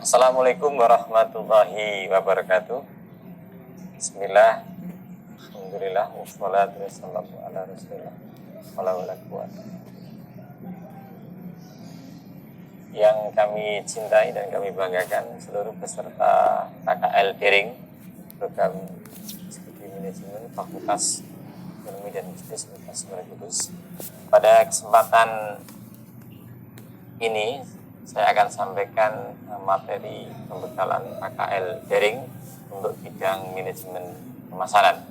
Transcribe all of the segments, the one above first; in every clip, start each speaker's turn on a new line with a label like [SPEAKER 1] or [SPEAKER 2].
[SPEAKER 1] Assalamualaikum warahmatullahi wabarakatuh. Bismillah, alhamdulillah, wassalatu wassalamu ala rasulillah, wala quwwata. Yang kami cintai dan kami banggakan seluruh peserta KKL Daring, program Studi Manajemen Fakultas Ekonomi dan Bisnis Universitas Kudus. Pada kesempatan ini saya akan sampaikan materi pembekalan KKL Daring untuk bidang manajemen pemasaran.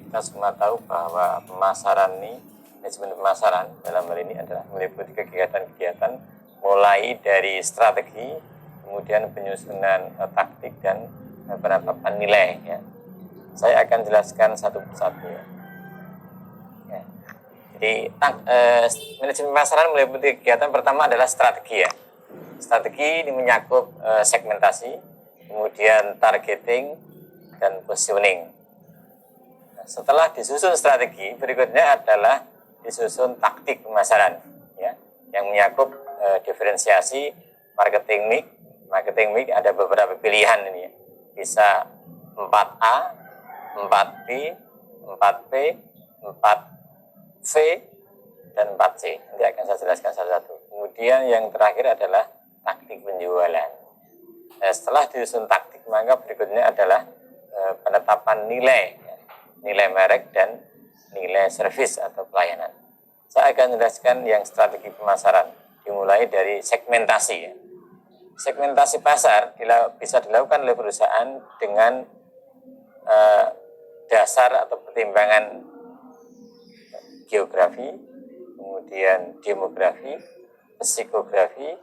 [SPEAKER 1] Kita semua tahu bahwa pemasaran ini, manajemen pemasaran dalam hal ini adalah meliputi kegiatan-kegiatan mulai dari strategi, kemudian penyusunan taktik dan penetapan nilai. Ya. Saya akan jelaskan satu persatu. Ya. Jadi manajemen pemasaran meliputi kegiatan pertama adalah strategi ya. Strategi ini menyakup segmentasi, kemudian targeting dan positioning. Nah, setelah disusun strategi, berikutnya adalah disusun taktik pemasaran ya, yang menyakup diferensiasi marketing mix. Marketing mix ada beberapa pilihan ini ya. Bisa 4A, 4B, 4P, 4V, dan 4C. Nanti akan saya jelaskan satu-satu. Kemudian yang terakhir adalah taktik penjualan. Setelah disusun taktik, maka berikutnya adalah penetapan nilai, nilai merek dan nilai servis atau pelayanan. Saya akan jelaskan yang strategi pemasaran, dimulai dari segmentasi. Ya. Segmentasi pasar bisa dilakukan oleh perusahaan dengan dasar atau pertimbangan geografi, kemudian demografi, psikografi,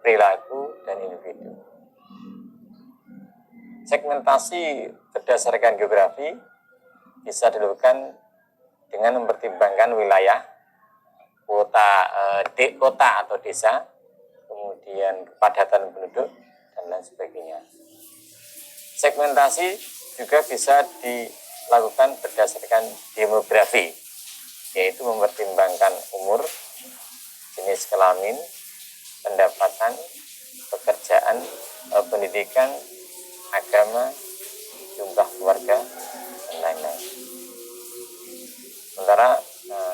[SPEAKER 1] perilaku, dan individu. Segmentasi berdasarkan geografi bisa dilakukan dengan mempertimbangkan wilayah, kota atau desa, kemudian kepadatan penduduk, dan lain sebagainya. Segmentasi juga bisa dilakukan berdasarkan demografi, yaitu mempertimbangkan umur, jenis kelamin, pendapatan, pekerjaan, pendidikan, agama, jumlah keluarga, dan lain-lain. Sementara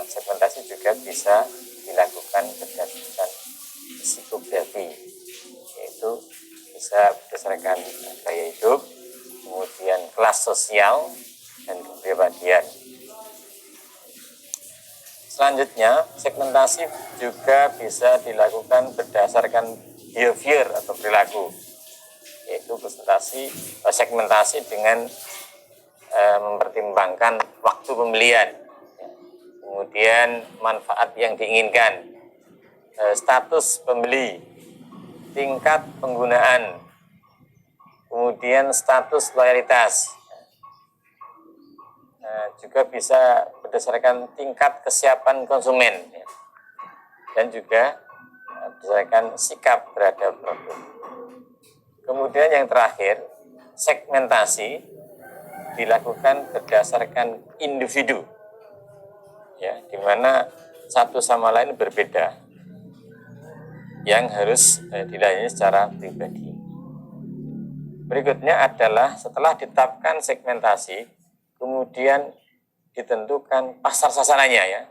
[SPEAKER 1] segmentasi juga bisa dilakukan berdasarkan psikografi, yaitu bisa berdasarkan gaya hidup, kemudian kelas sosial, dan kepribadian. Selanjutnya, segmentasi juga bisa dilakukan berdasarkan behavior atau perilaku, yaitu segmentasi dengan mempertimbangkan waktu pembelian, kemudian manfaat yang diinginkan, status pembeli, tingkat penggunaan, kemudian status loyalitas. Juga bisa berdasarkan tingkat kesiapan konsumen ya, dan juga berdasarkan sikap terhadap produk. Kemudian yang terakhir, segmentasi dilakukan berdasarkan individu ya, di mana satu sama lain berbeda yang harus dilayani secara pribadi. Berikutnya adalah setelah ditetapkan segmentasi, kemudian ditentukan pasar sasarannya ya.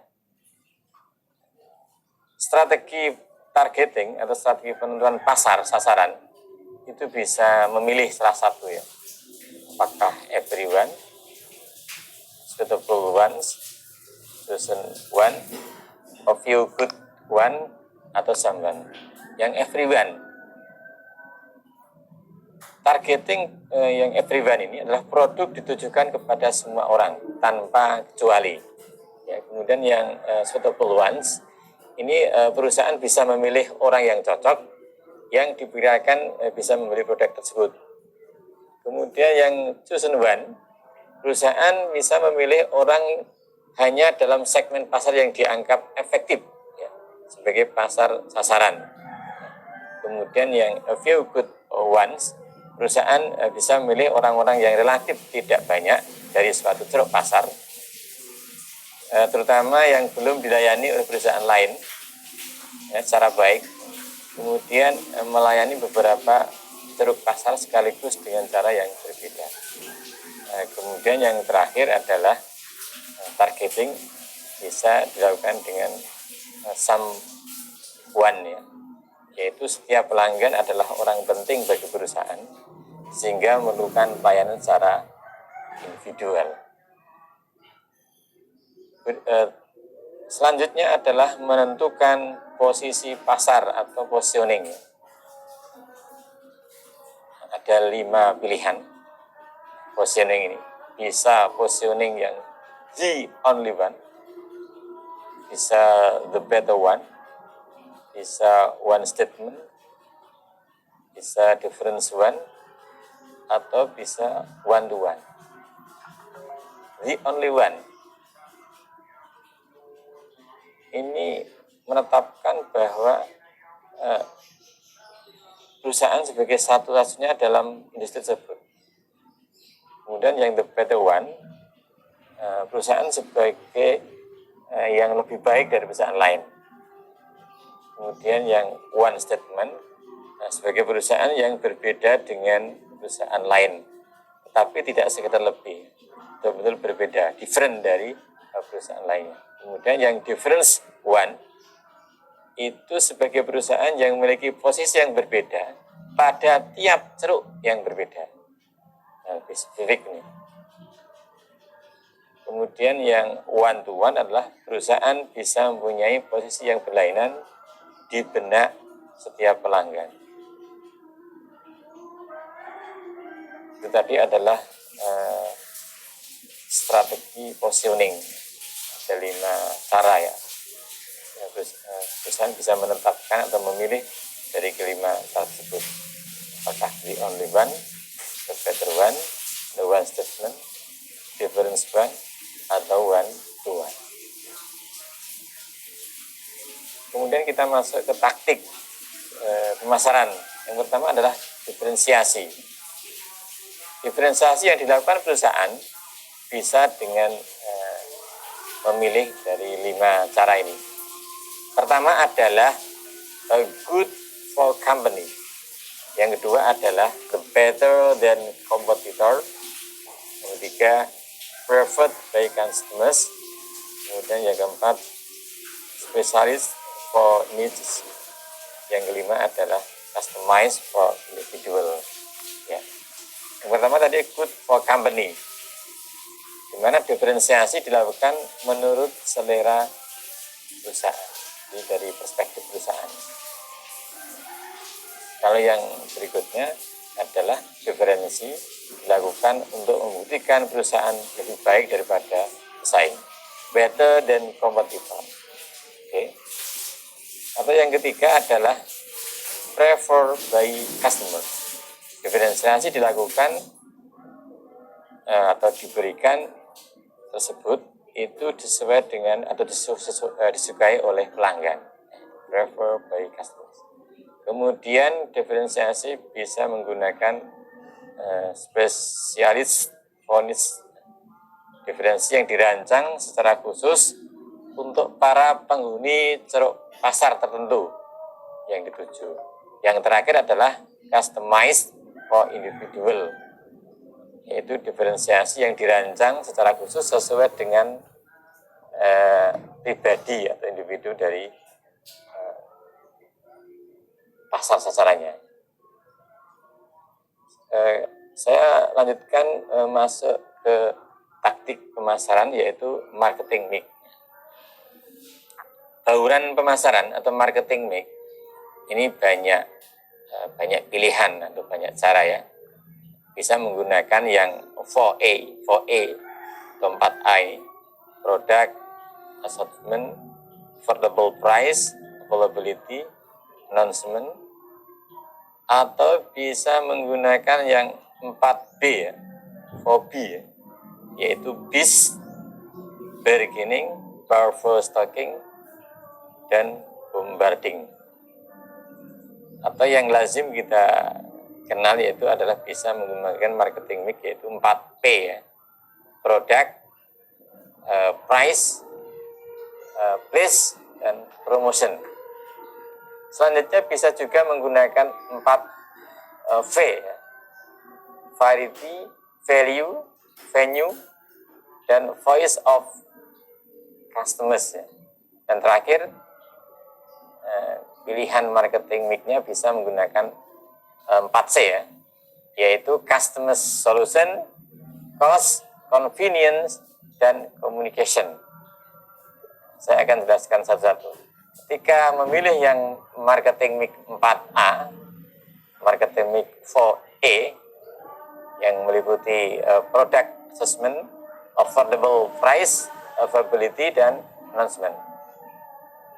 [SPEAKER 1] Strategi targeting atau strategi penentuan pasar sasaran itu bisa memilih salah satu ya. Apakah everyone, suitable ones, chosen one, a few good one, atau someone. Yang everyone. Targeting yang everyone ini adalah produk ditujukan kepada semua orang tanpa kecuali. Ya, kemudian yang suitable ones ini perusahaan bisa memilih orang yang cocok yang diperkirakan bisa membeli produk tersebut. Kemudian yang chosen one, perusahaan bisa memilih orang hanya dalam segmen pasar yang dianggap efektif ya, sebagai pasar sasaran. Kemudian yang a few good ones, perusahaan bisa memilih orang-orang yang relatif tidak banyak dari suatu ceruk pasar, terutama yang belum dilayani oleh perusahaan lain ya, secara baik. kemudian melayani beberapa ceruk pasar sekaligus dengan cara yang berbeda. Kemudian yang terakhir adalah targeting, bisa dilakukan dengan someone ya, yaitu setiap pelanggan adalah orang penting bagi perusahaan sehingga memerlukan pelayanan secara individual. Selanjutnya adalah menentukan posisi pasar atau positioning. Ada 5 pilihan positioning ini. Bisa positioning yang the only one, bisa the better one, bisa one statement, bisa difference one, atau bisa one to one. The only one ini menetapkan bahwa perusahaan sebagai satu-satunya dalam industri tersebut. Kemudian yang the better one, perusahaan sebagai yang lebih baik dari perusahaan lain. Kemudian yang one statement, sebagai perusahaan yang berbeda dengan perusahaan lain, tetapi tidak sekedar lebih, betul-betul berbeda, different dari perusahaan lain. Kemudian yang difference one, itu sebagai perusahaan yang memiliki posisi yang berbeda pada tiap ceruk yang berbeda. Lebih spesifik nih. Kemudian yang one to one adalah perusahaan bisa mempunyai posisi yang berlainan di benak setiap pelanggan. Itu tadi adalah strategi positioning. Ada 5 cara ya. Perusahaan bisa menetapkan atau memilih dari kelima cara tersebut. Apakah the only one, the better one, the one statement, difference one, atau one to one. Kemudian kita masuk ke taktik pemasaran. Yang pertama adalah diferensiasi. Diferensiasi yang dilakukan perusahaan bisa dengan memilih dari 5 cara ini. Pertama adalah a good for company. Yang kedua adalah the better than competitor. Yang ketiga, preferred by customers. Kemudian yang keempat, specialist for needs. Yang kelima adalah customized for individual. Ya. Yang pertama tadi good for company, di mana diferensiasi dilakukan menurut selera perusahaan, jadi dari perspektif perusahaan. Kalau yang berikutnya adalah diferensi dilakukan untuk membuktikan perusahaan lebih baik daripada pesaing, better than competitor. Oke. Atau yang ketiga adalah preferred by customer. Diferensiasi dilakukan atau diberikan tersebut itu sesuai dengan atau disukai oleh pelanggan, preferred by customers. Kemudian diferensiasi bisa menggunakan spesialis fonis, diferensi yang dirancang secara khusus untuk para penghuni ceruk pasar tertentu yang dituju. Yang terakhir adalah customized for individual, yaitu diferensiasi yang dirancang secara khusus sesuai dengan pribadi atau individu dari pasar sasarannya. Saya lanjutkan masuk ke taktik pemasaran, yaitu marketing mix. Bauran pemasaran atau marketing mix ini banyak pilihan atau banyak cara ya. Bisa menggunakan yang 4A atau 4A ini, product, assortment, affordable price, availability, announcement, atau bisa menggunakan yang 4B ya, 4B ya, yaitu bis, bargaining, powerful stocking, dan bombarding. Atau yang lazim kita kenal yaitu adalah bisa menggunakan marketing mix, yaitu 4P ya, product, price, place, dan promotion. Selanjutnya bisa juga menggunakan 4V ya. Variety, value, venue, dan voice of customers ya. Dan terakhir pilihan marketing mix-nya bisa menggunakan 4C ya, yaitu customer solution, cost, convenience, dan communication. Saya akan jelaskan satu-satu. Ketika memilih yang marketing mix 4A, marketing mix 4E, yang meliputi product assessment, affordable price, availability, dan announcement.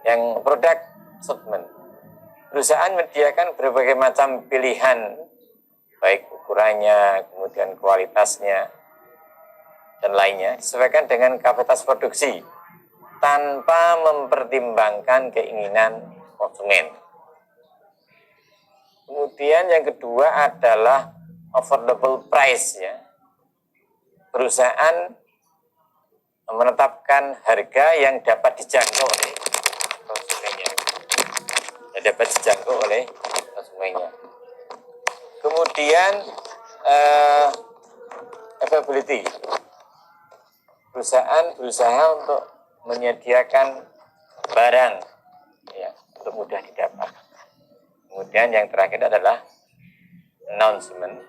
[SPEAKER 1] Yang product assessment, perusahaan menyediakan berbagai macam pilihan, baik ukurannya, kemudian kualitasnya, dan lainnya, disesuaikan dengan kapasitas produksi, tanpa mempertimbangkan keinginan konsumen. Kemudian yang kedua adalah affordable price ya. Perusahaan menetapkan harga yang dapat dijangkau oleh konsumennya. Kemudian availability. Perusahaan berusaha untuk menyediakan barang ya, untuk mudah didapat. Kemudian yang terakhir adalah announcement.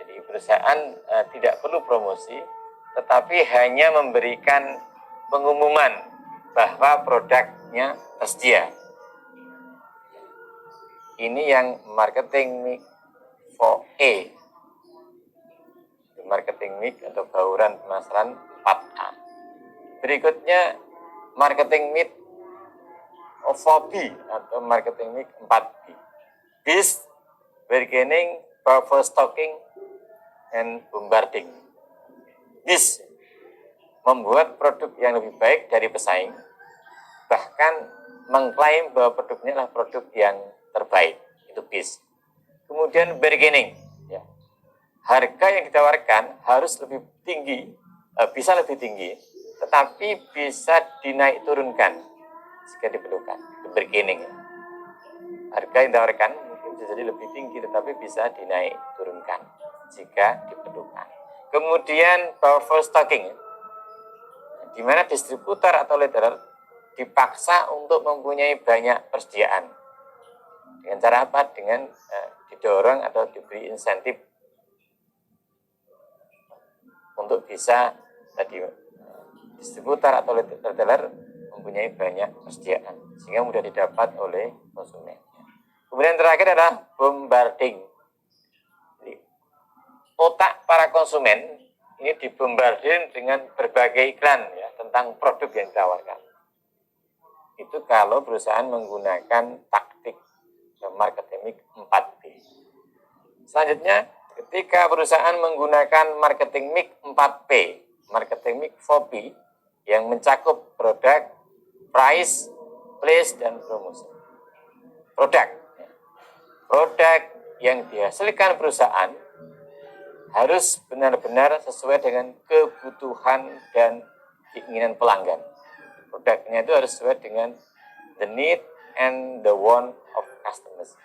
[SPEAKER 1] Jadi perusahaan tidak perlu promosi, tetapi hanya memberikan pengumuman bahwa produknya tersedia. Ini yang marketing mix 4A, marketing mix atau bauran pemasaran 4A. Berikutnya marketing mix 4B atau marketing mix 4B. Bis, bargaining, powerful stocking, and bombarding. Bis, membuat produk yang lebih baik dari pesaing, bahkan mengklaim bahwa produknya adalah produk yang terbaik, itu bis. Kemudian bargaining, ya. Harga yang ditawarkan harus lebih tinggi, bisa lebih tinggi, tetapi bisa dinaik turunkan jika diperlukan. Itu bargaining. Ya. Harga yang ditawarkan mungkin bisa jadi lebih tinggi, tetapi bisa dinaik turunkan jika diperlukan. Kemudian powerful stocking, ya. Di mana distributor atau retailer dipaksa untuk mempunyai banyak persediaan. Dengan cara apa? Dengan didorong atau diberi insentif untuk bisa tadi distributor atau retailer mempunyai banyak persediaan sehingga mudah didapat oleh konsumen. Kemudian terakhir adalah bombarding. Jadi, otak para konsumen ini dibombardir dengan berbagai iklan ya tentang produk yang ditawarkan. Itu kalau perusahaan menggunakan taktik marketing mix 4B. Selanjutnya, ketika perusahaan menggunakan marketing mix 4P, marketing mix 4P yang mencakup produk, price, place, dan promosi. Produk yang dihasilkan perusahaan harus benar-benar sesuai dengan kebutuhan dan keinginan pelanggan. Produknya itu harus sesuai dengan the need and the want of customers,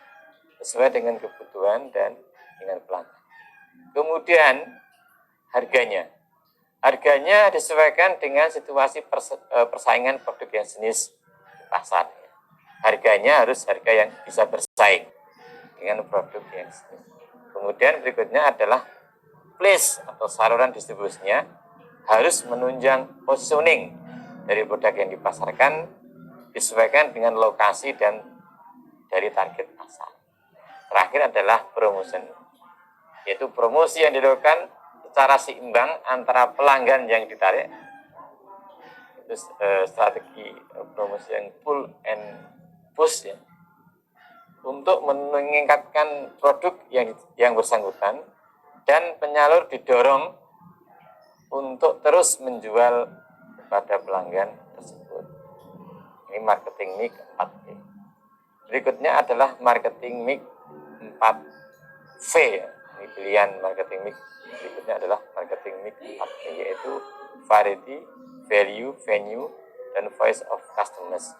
[SPEAKER 1] sesuai dengan kebutuhan dan keinginan pelanggan. Kemudian harganya disesuaikan dengan situasi persaingan produk yang jenis pasar. Harganya harus harga yang bisa bersaing dengan produk yang jenis. Kemudian berikutnya adalah place atau saluran distribusinya harus menunjang positioning dari produk yang dipasarkan disesuaikan dengan lokasi dan dari target pasar. Terakhir adalah promotion, yaitu promosi yang dilakukan secara seimbang antara pelanggan yang ditarik, itu strategi promosi yang pull and push ya, untuk meningkatkan produk yang bersangkutan dan penyalur didorong untuk terus menjual kepada pelanggan tersebut. Ini marketing mix 4P. Berikutnya adalah marketing mix 4V ya. Ini pilihan marketing mix berikutnya adalah marketing mix 4V, yaitu variety, value, venue, dan voice of customers.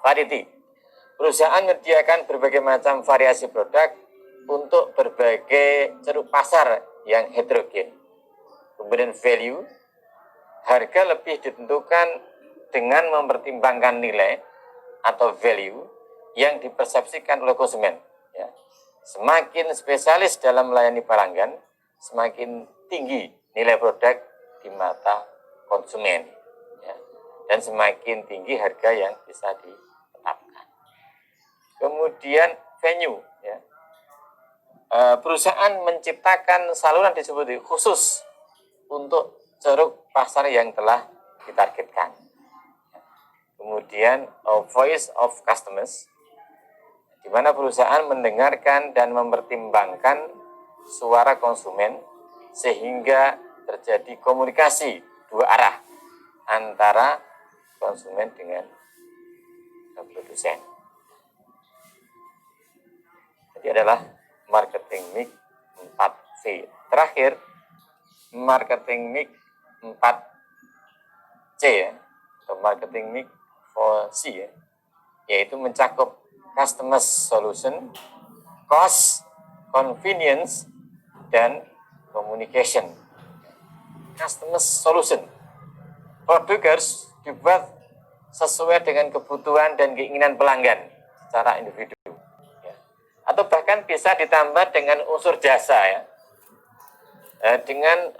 [SPEAKER 1] Variety, Perusahaan menyediakan berbagai macam variasi produk untuk berbagai ceruk pasar yang heterogen. Kemudian value, harga lebih ditentukan dengan mempertimbangkan nilai atau value yang dipersepsikan oleh konsumen. Ya. Semakin spesialis dalam melayani pelanggan, semakin tinggi nilai produk di mata konsumen. Ya. Dan semakin tinggi harga yang bisa ditetapkan. Kemudian venue, ya. Perusahaan menciptakan saluran distribusi khusus untuk ceruk pasar yang telah ditargetkan. Kemudian voice of customers, di mana perusahaan mendengarkan dan mempertimbangkan suara konsumen sehingga terjadi komunikasi dua arah antara konsumen dengan produsen. Jadi adalah marketing mix 4V. Terakhir, marketing mix 4C, ya, atau marketing mix 4C, ya, yaitu mencakup customer solution, cost, convenience, dan communication. Customer solution, produk harus dibuat sesuai dengan kebutuhan dan keinginan pelanggan secara individu, ya. Atau bahkan bisa ditambah dengan unsur jasa, ya, dengan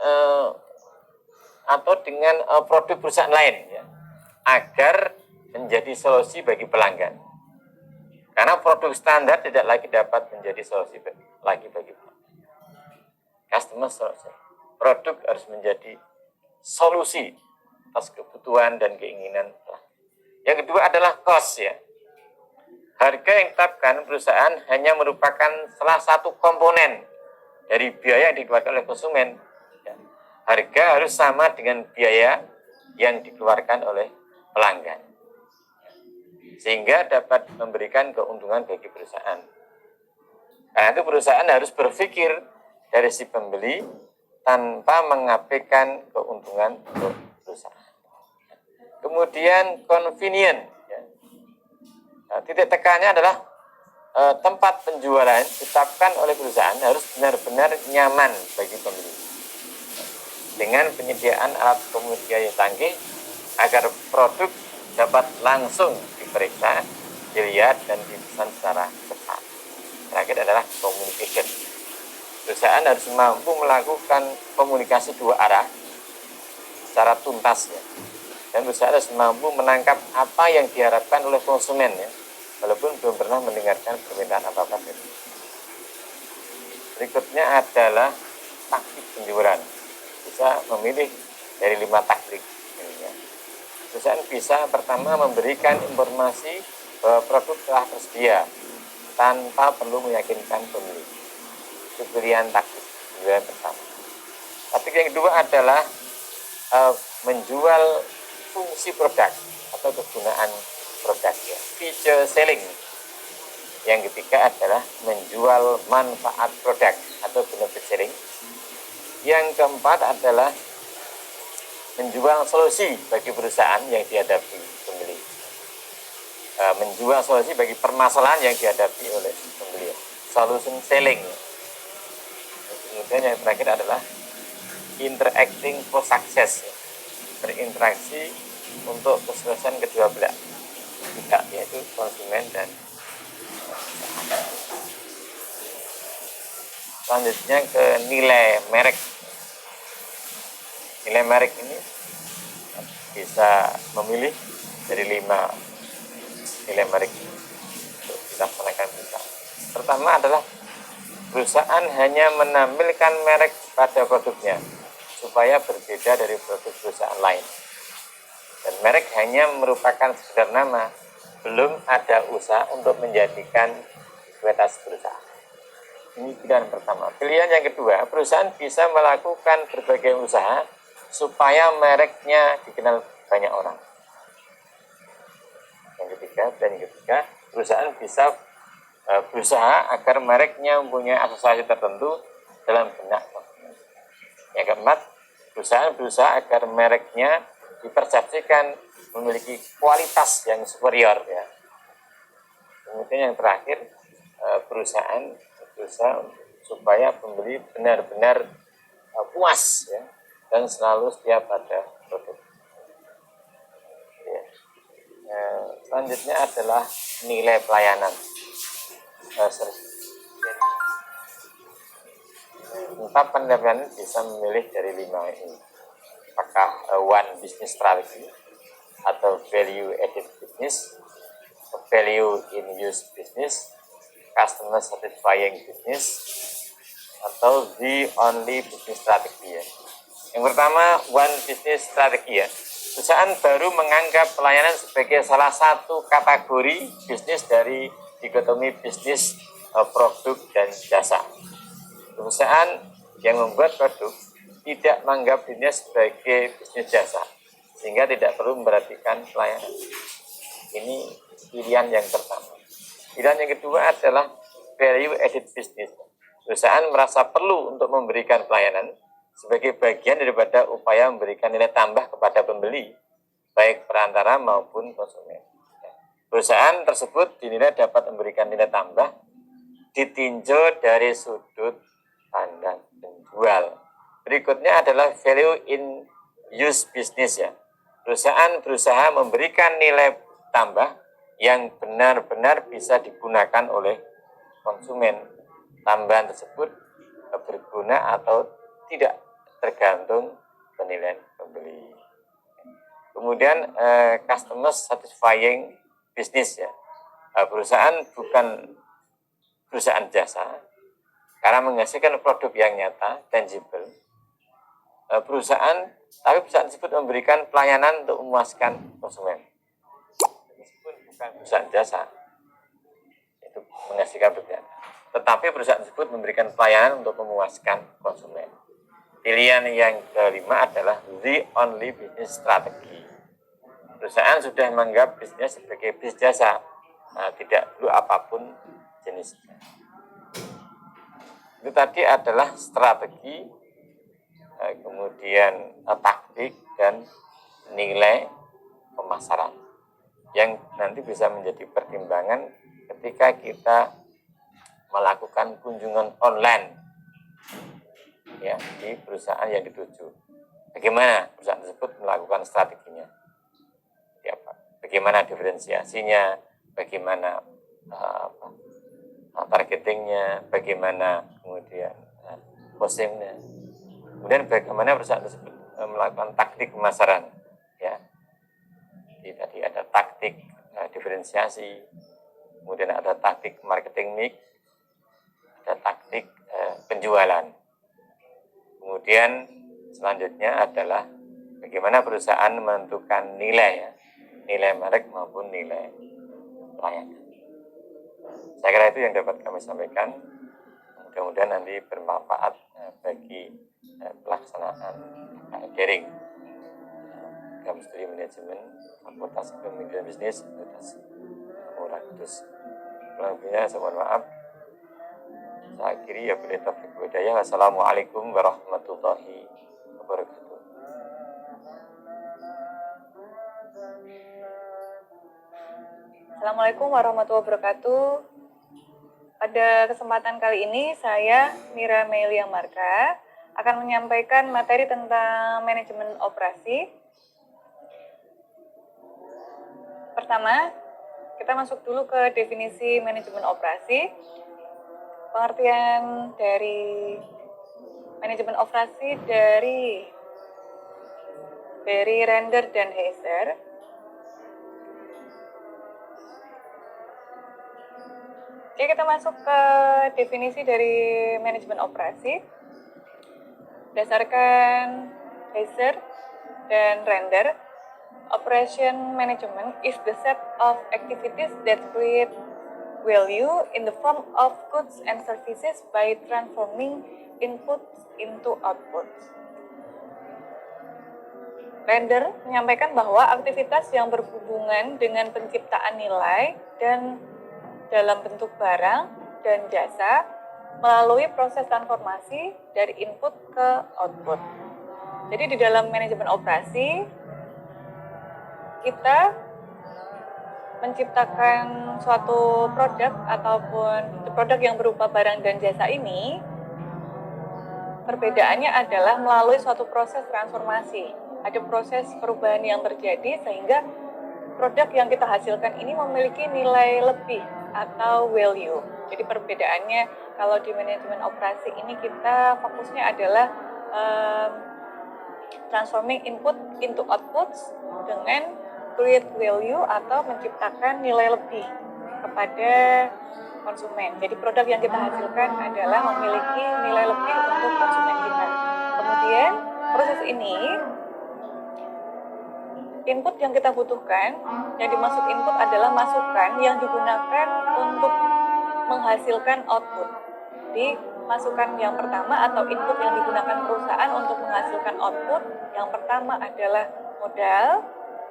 [SPEAKER 1] produk perusahaan lain, ya, agar menjadi solusi bagi pelanggan. Karena produk standar tidak lagi dapat menjadi solusi lagi bagi pelanggan. Customer solution, produk harus menjadi solusi atas kebutuhan dan keinginan pelanggan. Yang kedua adalah cost, ya. Harga yang ditetapkan perusahaan hanya merupakan salah satu komponen dari biaya yang dikeluarkan oleh konsumen. Ya. Harga harus sama dengan biaya yang dikeluarkan oleh pelanggan, sehingga dapat memberikan keuntungan bagi perusahaan. Karena itu perusahaan harus berpikir dari si pembeli tanpa mengabaikan keuntungan untuk perusahaan. Kemudian convenient, ya. Titik tekannya adalah tempat penjualan ditetapkan oleh perusahaan harus benar-benar nyaman bagi pembeli, dengan penyediaan alat komunikasi yang canggih agar produk dapat langsung diperiksa, dilihat, dan dipesan secara cepat. Terakhir adalah communication. Perusahaan harus mampu melakukan komunikasi dua arah secara tuntas, ya. Dan perusahaan harus mampu menangkap apa yang diharapkan oleh konsumen, ya, walaupun belum pernah mendengarkan permintaan apa-apa. Berikutnya adalah taktik penjualan. Bisa memilih dari 5 taktik. Perusahaan bisa pertama memberikan informasi bahwa produk telah tersedia tanpa perlu meyakinkan pembeli. Itu pilihan taktik penjualan pertama. Taktik yang kedua adalah menjual fungsi produk atau kegunaan produk, ya, feature selling. Yang ketiga adalah menjual manfaat produk atau benefit selling. Yang keempat adalah menjual solusi bagi perusahaan yang dihadapi pembeli, menjual solusi bagi permasalahan yang dihadapi oleh pembeli, solution selling. Kemudian yang terakhir adalah interacting for success, ya, berinteraksi untuk kesuksesan kedua belah pihak, yaitu konsumen dan perusahaan. Selanjutnya ke nilai merek. Nilai merek ini bisa memilih dari 5 nilai merek ini untuk dilaksanakan perusahaan. Pertama adalah perusahaan hanya menampilkan merek pada produknya supaya berbeda dari produk perusahaan lain. Dan merek hanya merupakan sekedar nama, belum ada usaha untuk menjadikan kualitas perusahaan. Ini pilihan pertama. Pilihan yang kedua, perusahaan bisa melakukan berbagai usaha supaya mereknya dikenal banyak orang. Yang ketiga, perusahaan bisa berusaha agar mereknya mempunyai asosiasi tertentu dalam benak konsumen. Yang keempat, perusahaan berusaha agar mereknya dipersepsikan memiliki kualitas yang superior, ya. Kemudian yang terakhir, perusahaan berusaha supaya pembeli benar-benar puas ya, dan selalu setia pada produk. Ya. Selanjutnya adalah nilai pelayanan. Entah pendampingan bisa memilih dari 5 ini. Apakah one business strategy atau value added business, value in use business, customer satisfying business, atau the only business strategy ya. Yang pertama, one business strategy ya. Perusahaan baru menganggap pelayanan sebagai salah satu kategori bisnis dari dikotomi bisnis, produk dan jasa. Perusahaan yang membuat produk tidak menganggap dirinya sebagai bisnis jasa, sehingga tidak perlu memperhatikan pelayanan. Ini pilihan yang pertama. Pilihan yang kedua adalah value added business. Perusahaan merasa perlu untuk memberikan pelayanan sebagai bagian daripada upaya memberikan nilai tambah kepada pembeli, baik perantara maupun konsumen. Perusahaan tersebut dinilai dapat memberikan nilai tambah ditinjau dari sudut pandang penjual. Berikutnya adalah value in use business ya. Perusahaan berusaha memberikan nilai tambah yang benar-benar bisa digunakan oleh konsumen. Tambahan tersebut berguna atau tidak tergantung penilaian pembeli. Kemudian customer satisfying business ya. Perusahaan bukan perusahaan jasa karena menghasilkan produk yang nyata, tangible. Tapi perusahaan tersebut memberikan pelayanan untuk memuaskan konsumen. Meskipun bukan perusahaan jasa, itu menghasilkan produk nyata. Tetapi perusahaan tersebut memberikan pelayanan untuk memuaskan konsumen. Pilihan yang kelima adalah the only business strategy. Perusahaan sudah menganggap bisnisnya sebagai bisnis jasa, tidak perlu apapun jenisnya. Itu tadi adalah strategi, kemudian taktik dan nilai pemasaran yang nanti bisa menjadi pertimbangan ketika kita melakukan kunjungan online ya di perusahaan yang dituju. Bagaimana perusahaan tersebut melakukan strateginya? Bagaimana diferensiasinya? Bagaimana targetingnya? Bagaimana kemudian postingnya? Kemudian bagaimana perusahaan tersebut melakukan taktik pemasaran? Ya, jadi tadi ada taktik diferensiasi, kemudian ada taktik marketing mix, ada taktik penjualan. Kemudian selanjutnya adalah bagaimana perusahaan menentukan nilai ya, nilai merek maupun nilai pelayanan. Saya kira itu yang dapat kami sampaikan. Mudah-mudahan nanti bermanfaat bagi pelaksanaan daring dalam studi manajemen Fakultas Ekonomi dan Bisnis Universitas Murah Kudus. Lebihnya saya mohon maaf. Saya akhiri ya bila taufiq hidayah. Wassalamualaikum warahmatullahi wabarakatuh.
[SPEAKER 2] Assalamualaikum warahmatullahi wabarakatuh. Pada kesempatan kali ini saya Mira Melia Marka akan menyampaikan materi tentang manajemen operasi. Pertama, kita masuk dulu ke definisi manajemen operasi. Pengertian dari manajemen operasi dari Barry, Render, dan Heiser. Oke, kita masuk ke definisi dari manajemen operasi. Berdasarkan Heiser dan Render, operation management is the set of activities that create value in the form of goods and services by transforming inputs into outputs. Render menyampaikan bahwa aktivitas yang berhubungan dengan penciptaan nilai dan dalam bentuk barang dan jasa melalui proses transformasi dari input ke output. Jadi di dalam manajemen operasi kita menciptakan suatu produk ataupun produk yang berupa barang dan jasa ini, perbedaannya adalah melalui suatu proses transformasi. Ada proses perubahan yang terjadi sehingga produk yang kita hasilkan ini memiliki nilai lebih atau value. Jadi perbedaannya kalau di manajemen operasi ini kita fokusnya adalah transforming input into outputs dengan create value atau menciptakan nilai lebih kepada konsumen. Jadi produk yang kita hasilkan adalah memiliki nilai lebih untuk konsumen kita. Kemudian proses ini, input yang kita butuhkan, yang dimaksud input adalah masukan yang digunakan untuk menghasilkan output. Jadi masukan yang pertama atau input yang digunakan perusahaan untuk menghasilkan output, yang pertama adalah modal,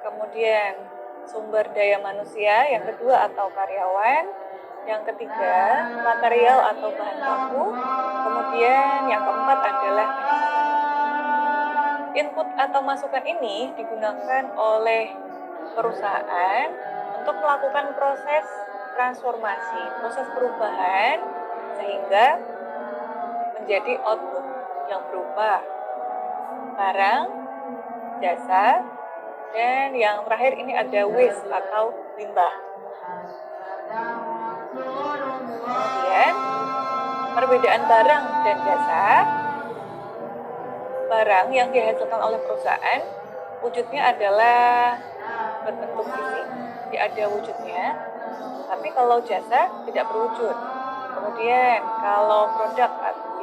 [SPEAKER 2] kemudian sumber daya manusia, yang kedua atau karyawan, yang ketiga material atau bahan baku, kemudian yang keempat adalah input atau masukan ini digunakan oleh perusahaan untuk melakukan proses transformasi, proses perubahan sehingga menjadi output yang berupa barang, jasa, dan yang terakhir ini ada waste atau limbah. Kemudian perbedaan barang dan jasa. Barang yang dihasilkan oleh perusahaan wujudnya adalah berbentuk fisik, jadi ada wujudnya. Tapi kalau jasa tidak berwujud. Kemudian kalau produk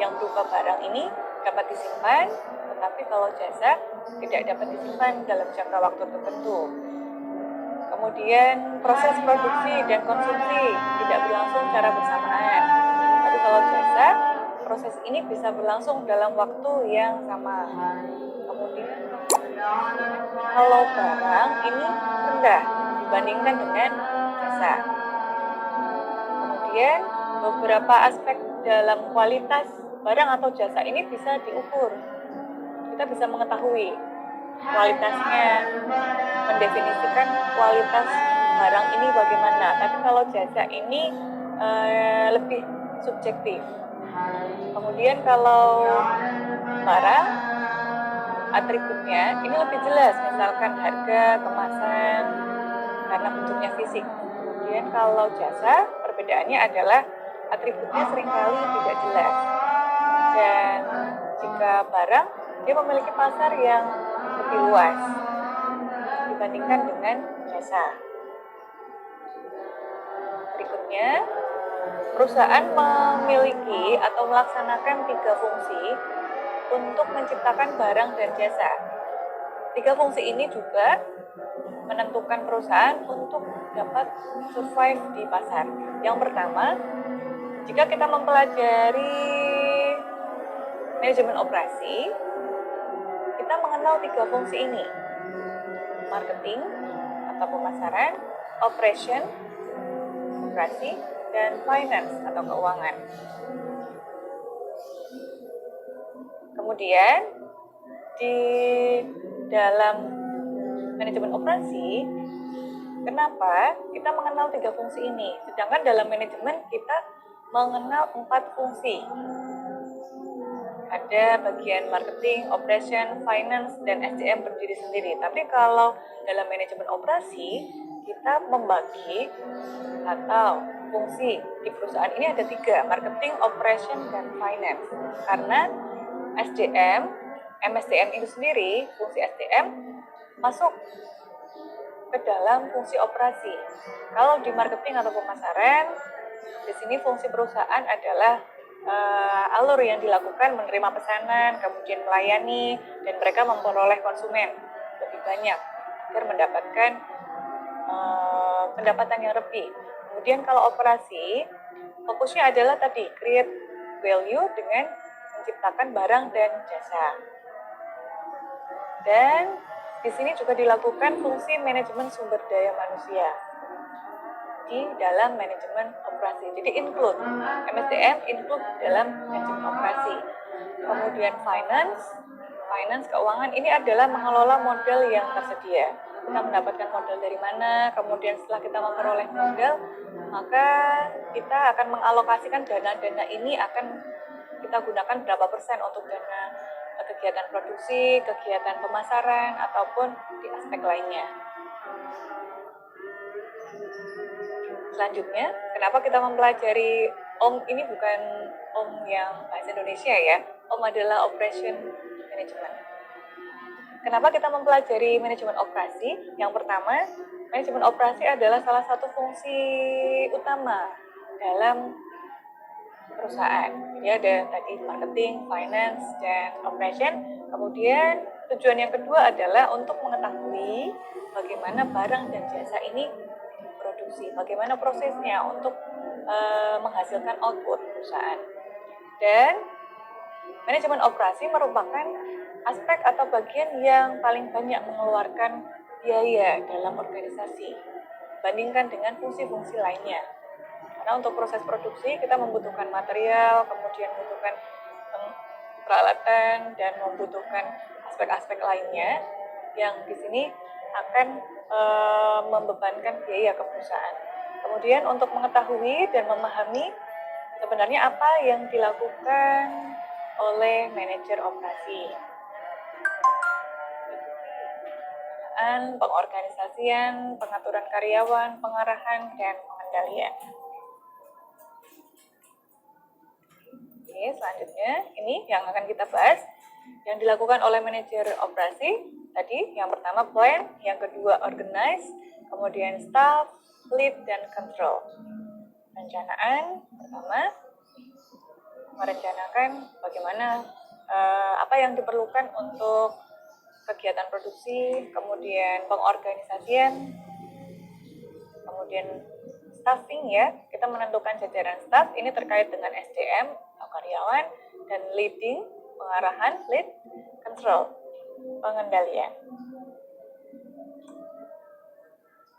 [SPEAKER 2] yang berupa barang ini dapat disimpan, tetapi kalau jasa tidak dapat disimpan dalam jangka waktu tertentu. Kemudian proses produksi dan konsumsi tidak berlangsung secara bersamaan. Tapi kalau jasa, proses ini bisa berlangsung dalam waktu yang sama. Kemudian kalau barang ini rendah dibandingkan dengan jasa. Kemudian beberapa aspek dalam kualitas barang atau jasa ini bisa diukur. Kita bisa mengetahui kualitasnya, mendefinisikan kualitas barang ini bagaimana. Tapi kalau jasa ini lebih subjektif. Kemudian kalau barang, atributnya ini lebih jelas, misalkan harga, kemasan, karena bentuknya fisik. Kemudian kalau jasa, perbedaannya adalah atributnya seringkali tidak jelas. Dan jika barang, dia memiliki pasar yang lebih luas dibandingkan dengan jasa. Berikutnya, perusahaan memiliki atau melaksanakan 3 fungsi untuk menciptakan barang dan jasa. 3 fungsi ini juga menentukan perusahaan untuk dapat survive di pasar. Yang pertama, jika kita mempelajari manajemen operasi, kita mengenal 3 fungsi ini: marketing atau pemasaran, operation, operasi, dan finance atau keuangan. Kemudian di dalam manajemen operasi, kenapa kita mengenal 3 fungsi ini? Sedangkan dalam manajemen kita mengenal 4 fungsi. Ada bagian marketing, operation, finance, dan SDM berdiri sendiri. Tapi kalau dalam manajemen operasi, kita membagi atau fungsi di perusahaan ini ada 3, marketing, operation, dan finance. Karena SDM, MSDM itu sendiri, fungsi SDM masuk ke dalam fungsi operasi. Kalau di marketing atau pemasaran, di sini fungsi perusahaan adalah alur yang dilakukan menerima pesanan, kemudian melayani, dan mereka memperoleh konsumen lebih banyak agar mendapatkan pendapatan yang lebih. Kemudian kalau operasi, fokusnya adalah tadi create value dengan menciptakan barang dan jasa. Dan di sini juga dilakukan fungsi manajemen sumber daya manusia di dalam manajemen operasi. Jadi include MSDM include dalam manajemen operasi. Kemudian finance keuangan ini adalah mengelola modal yang tersedia. kita mendapatkan modal dari mana, kemudian setelah kita memperoleh modal, maka kita akan mengalokasikan dana-dana ini akan kita gunakan berapa persen untuk dana kegiatan produksi, kegiatan pemasaran, ataupun di aspek lainnya. Selanjutnya, kenapa kita mempelajari OM ini bukan OM yang bahasa Indonesia ya, OM adalah Operation Management. Kenapa kita mempelajari manajemen operasi? Yang pertama, manajemen operasi adalah salah satu fungsi utama dalam perusahaan. Jadi ada tadi marketing, finance, dan operation. Kemudian tujuan yang kedua adalah untuk mengetahui bagaimana barang dan jasa ini produksi, bagaimana prosesnya untuk menghasilkan output perusahaan. Dan manajemen operasi merupakan aspek atau bagian yang paling banyak mengeluarkan biaya dalam organisasi dibandingkan dengan fungsi-fungsi lainnya. Karena untuk proses produksi kita membutuhkan material, kemudian membutuhkan peralatan, dan membutuhkan aspek-aspek lainnya yang di sini akan membebankan biaya ke perusahaan. Kemudian untuk mengetahui dan memahami sebenarnya apa yang dilakukan oleh manajer operasi. Pengorganisasian, pengaturan karyawan, pengarahan, dan pengendalian. Oke, selanjutnya ini yang akan kita bahas yang dilakukan oleh manajer operasi. Tadi yang pertama plan, yang kedua organize, kemudian staff, lead, dan control. Perencanaan pertama merencanakan bagaimana apa yang diperlukan untuk kegiatan produksi, kemudian pengorganisasian, kemudian staffing ya, kita menentukan jajaran staff, ini terkait dengan SDM atau karyawan, dan leading, pengarahan, lead, control, pengendalian.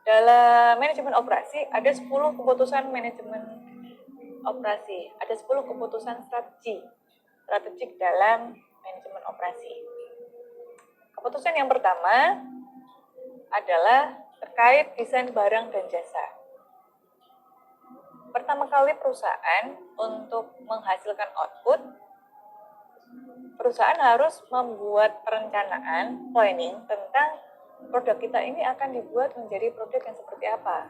[SPEAKER 2] Dalam manajemen operasi ada 10 keputusan manajemen operasi, ada 10 keputusan strategik dalam manajemen operasi. Keputusan yang pertama adalah terkait desain barang dan jasa. Pertama kali perusahaan untuk menghasilkan output, perusahaan harus membuat perencanaan, planning tentang produk kita ini akan dibuat menjadi produk yang seperti apa.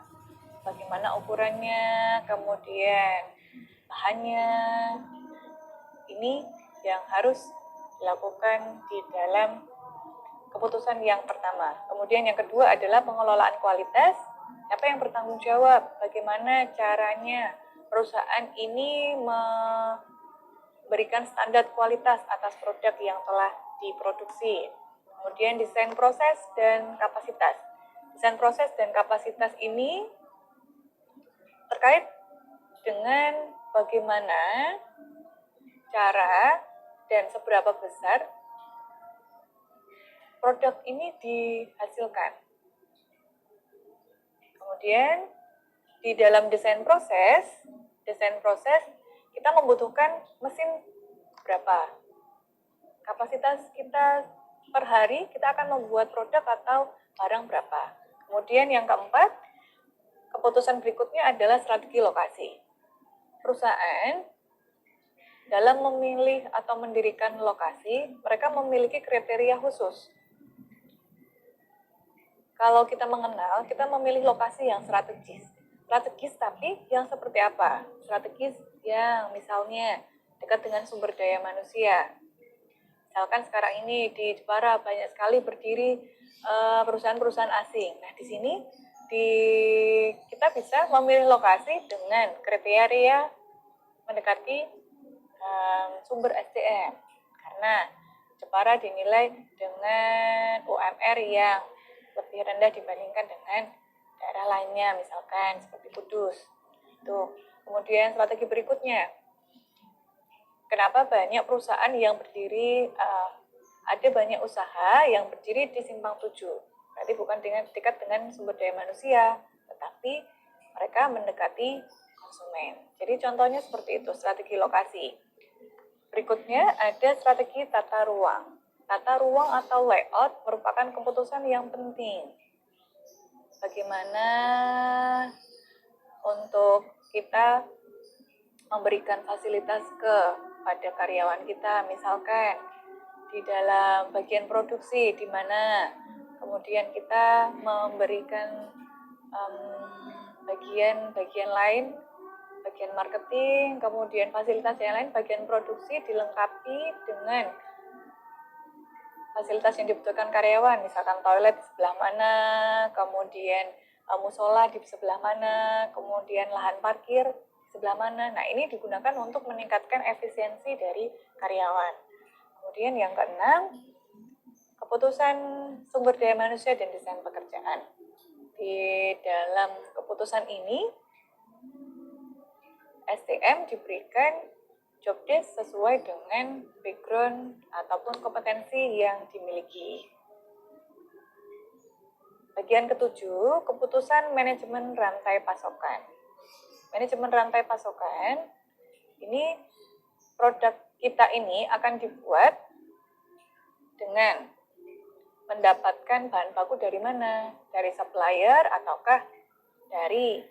[SPEAKER 2] Bagaimana ukurannya, kemudian bahannya. Ini yang harus dilakukan di dalam keputusan yang pertama. Kemudian yang kedua adalah pengelolaan kualitas. Siapa yang bertanggung jawab? Bagaimana caranya perusahaan ini memberikan standar kualitas atas produk yang telah diproduksi. Kemudian desain proses dan kapasitas. Desain proses dan kapasitas ini terkait dengan bagaimana cara dan seberapa besar produk ini dihasilkan. Kemudian di dalam desain proses kita membutuhkan mesin berapa? Kapasitas kita per hari kita akan membuat produk atau barang berapa? Kemudian yang keempat, keputusan berikutnya adalah strategi lokasi. Perusahaan dalam memilih atau mendirikan lokasi, mereka memiliki kriteria khusus. Kalau kita mengenal, kita memilih lokasi yang strategis. Strategis tapi yang seperti apa? Strategis yang misalnya dekat dengan sumber daya manusia. Misalkan sekarang ini di Jepara banyak sekali berdiri perusahaan-perusahaan asing. Nah, di sini kita bisa memilih lokasi dengan kriteria mendekati sumber SDM. Karena Jepara dinilai dengan UMR yang lebih rendah dibandingkan dengan daerah lainnya, misalkan seperti Kudus. Itu. Kemudian strategi berikutnya, kenapa banyak perusahaan yang berdiri, ada banyak usaha yang berdiri di simpang 7. Berarti bukan dekat dengan sumber daya manusia, tetapi mereka mendekati konsumen. Jadi contohnya seperti itu, strategi lokasi. Berikutnya ada strategi tata ruang. Tata ruang atau layout merupakan keputusan yang penting. bagaimana untuk kita memberikan fasilitas kepada karyawan kita, misalkan di dalam bagian produksi, di mana kemudian kita memberikan bagian lain, bagian marketing, kemudian fasilitas yang lain, bagian produksi dilengkapi dengan fasilitas yang dibutuhkan karyawan, misalkan toilet di sebelah mana, kemudian musola di sebelah mana, kemudian lahan parkir di sebelah mana. Nah, ini digunakan untuk meningkatkan efisiensi dari karyawan. Kemudian yang keenam, keputusan sumber daya manusia dan desain pekerjaan. Di dalam keputusan ini, SDM diberikan job desk sesuai dengan background ataupun kompetensi yang dimiliki. Bagian ketujuh, keputusan manajemen rantai pasokan. Manajemen rantai pasokan, ini produk kita ini akan dibuat dengan mendapatkan bahan baku dari mana? Dari supplier ataukah dari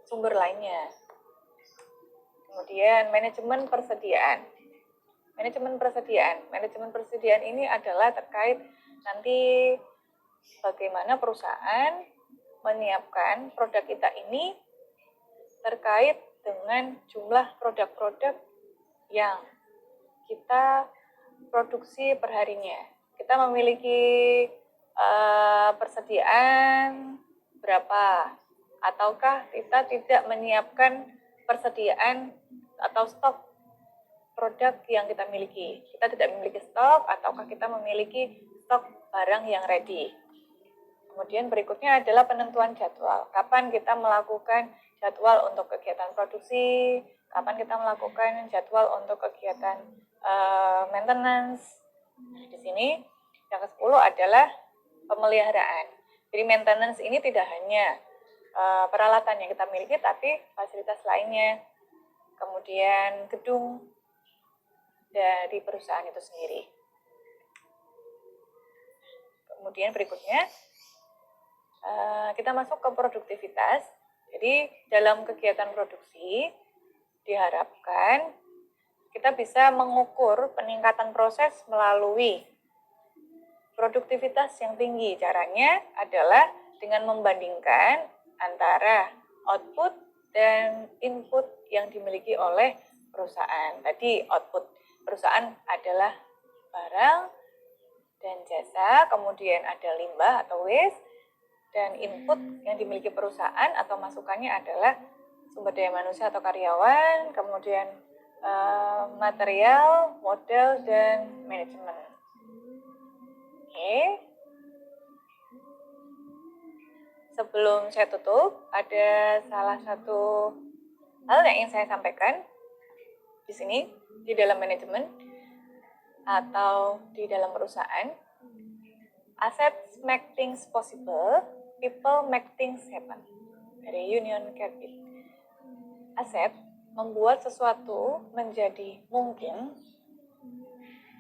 [SPEAKER 2] sumber lainnya? Kemudian manajemen persediaan. Manajemen persediaan ini adalah terkait nanti bagaimana perusahaan menyiapkan produk kita ini terkait dengan jumlah produk-produk yang kita produksi perharinya. Kita memiliki persediaan berapa, ataukah kita tidak menyiapkan persediaan atau stok produk yang kita miliki. Kita tidak memiliki stok, ataukah kita memiliki stok barang yang ready. Kemudian berikutnya adalah penentuan jadwal. Kapan kita melakukan jadwal untuk kegiatan produksi, kapan kita melakukan jadwal untuk kegiatan maintenance. Nah, di sini yang ke-10 adalah pemeliharaan. Jadi maintenance ini tidak hanya peralatan yang kita miliki, tapi fasilitas lainnya, kemudian gedung dari perusahaan itu sendiri. Kemudian berikutnya, kita masuk ke produktivitas. Jadi dalam kegiatan produksi, diharapkan kita bisa mengukur peningkatan proses melalui produktivitas yang tinggi. Caranya adalah dengan membandingkan antara output dan input yang dimiliki oleh perusahaan. Tadi output perusahaan adalah barang dan jasa, kemudian ada limbah atau waste, dan input yang dimiliki perusahaan atau masukannya adalah sumber daya manusia atau karyawan, kemudian material, modal, dan manajemen. Oke. Sebelum saya tutup, ada salah satu hal yang ingin saya sampaikan di sini, di dalam manajemen atau di dalam perusahaan. Assets make things possible, people make things happen. Dari Union Carbide. Aset membuat sesuatu menjadi mungkin,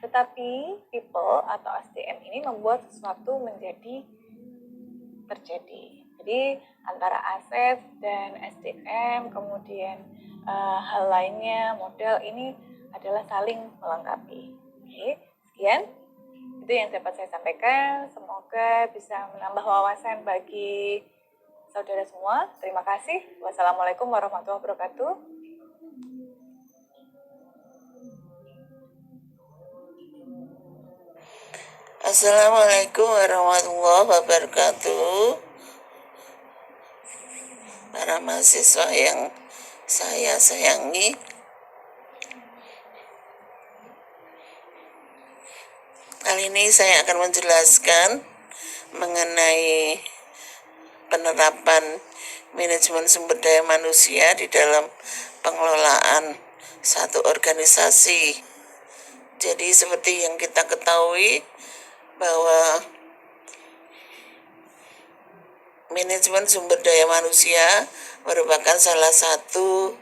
[SPEAKER 2] tetapi people atau SDM ini membuat sesuatu menjadi terjadi. Jadi antara aset dan SDM, kemudian hal lainnya, modal ini adalah saling melengkapi. Oke, sekian. Itu yang dapat saya sampaikan. Semoga bisa menambah wawasan bagi saudara semua. Terima kasih. Wassalamualaikum warahmatullahi wabarakatuh.
[SPEAKER 3] Assalamualaikum warahmatullahi wabarakatuh. Para mahasiswa yang saya sayangi, kali ini saya akan menjelaskan mengenai penerapan manajemen sumber daya manusia di dalam pengelolaan satu organisasi. Jadi seperti yang kita ketahui bahwa manajemen sumber daya manusia merupakan salah satu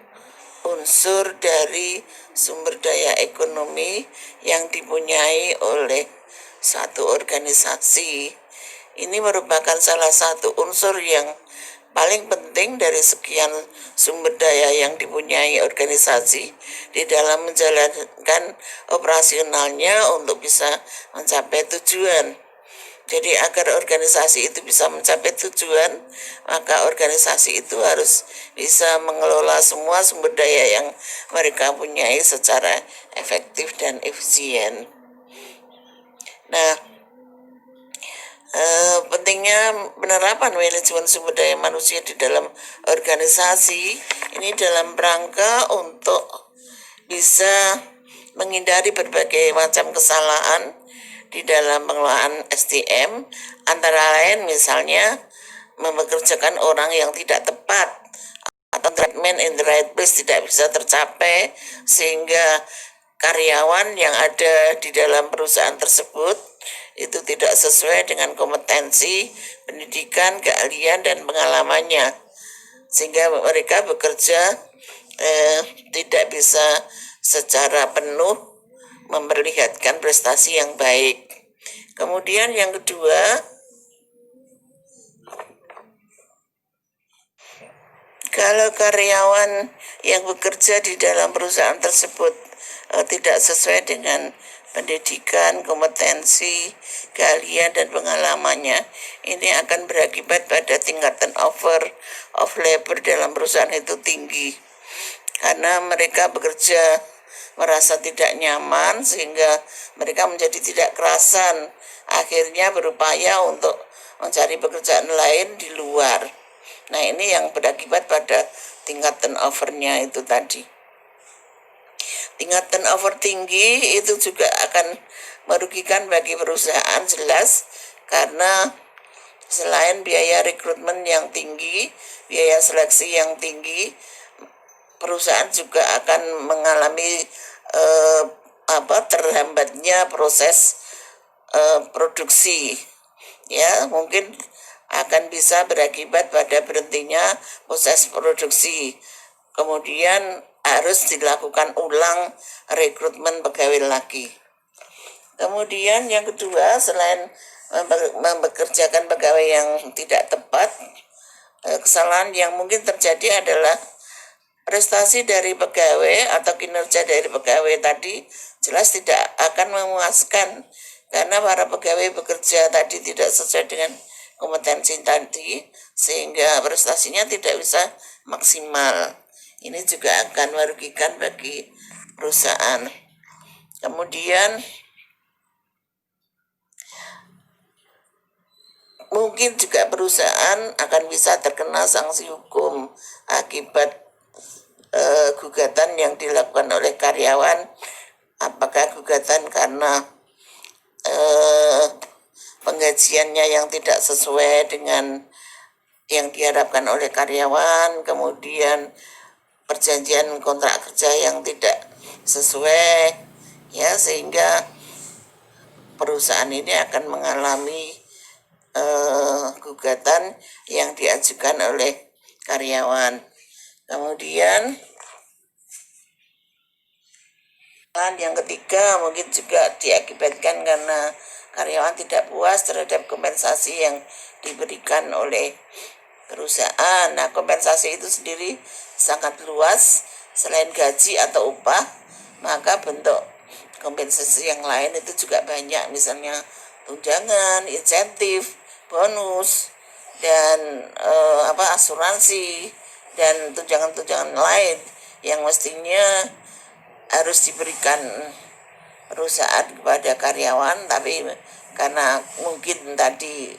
[SPEAKER 3] unsur dari sumber daya ekonomi yang dipunyai oleh satu organisasi. Ini merupakan salah satu unsur yang paling penting dari sekian sumber daya yang dipunyai organisasi di dalam menjalankan operasionalnya untuk bisa mencapai tujuan. Jadi agar organisasi itu bisa mencapai tujuan, maka organisasi itu harus bisa mengelola semua sumber daya yang mereka punyai secara efektif dan efisien. Nah, pentingnya penerapan manajemen sumber daya manusia di dalam organisasi ini dalam rangka untuk bisa menghindari berbagai macam kesalahan di dalam pengelolaan SDM, antara lain misalnya mempekerjakan orang yang tidak tepat atau treatment in the right place tidak bisa tercapai, sehingga karyawan yang ada di dalam perusahaan tersebut itu tidak sesuai dengan kompetensi, pendidikan, keahlian, dan pengalamannya, sehingga mereka bekerja tidak bisa secara penuh memperlihatkan prestasi yang baik. Kemudian yang kedua, kalau karyawan yang bekerja di dalam perusahaan tersebut tidak sesuai dengan pendidikan, kompetensi, keahlian, dan pengalamannya, ini akan berakibat pada tingkat turnover of labor dalam perusahaan itu tinggi. Karena mereka bekerja merasa tidak nyaman, sehingga mereka menjadi tidak kerasan, akhirnya berupaya untuk mencari pekerjaan lain di luar. Nah, ini yang berakibat pada tingkat turnover-nya itu tadi. Tingkat turnover tinggi itu juga akan merugikan bagi perusahaan, jelas, karena selain biaya rekrutmen yang tinggi, biaya seleksi yang tinggi, perusahaan juga akan mengalami terhambatnya proses produksi, ya, mungkin akan bisa berakibat pada berhentinya proses produksi. Kemudian harus dilakukan ulang rekrutmen pegawai lagi. Kemudian yang kedua, selain mempekerjakan pegawai yang tidak tepat, kesalahan yang mungkin terjadi adalah prestasi dari pegawai atau kinerja dari pegawai tadi jelas tidak akan memuaskan, karena para pegawai bekerja tadi tidak sesuai dengan kompetensi tadi, sehingga prestasinya tidak bisa maksimal. Ini juga akan merugikan bagi perusahaan. Kemudian mungkin juga perusahaan akan bisa terkena sanksi hukum akibat gugatan yang dilakukan oleh karyawan, apakah gugatan karena penggajiannya yang tidak sesuai dengan yang diharapkan oleh karyawan, kemudian perjanjian kontrak kerja yang tidak sesuai, ya, sehingga perusahaan ini akan mengalami gugatan yang diajukan oleh karyawan. Kemudian yang ketiga mungkin juga diakibatkan karena karyawan tidak puas terhadap kompensasi yang diberikan oleh perusahaan. Nah, kompensasi itu sendiri sangat luas, selain gaji atau upah, maka bentuk kompensasi yang lain itu juga banyak, misalnya tunjangan, insentif, bonus, dan asuransi, dan tunjangan-tunjangan lain yang mestinya harus diberikan perusahaan kepada karyawan, tapi karena mungkin tadi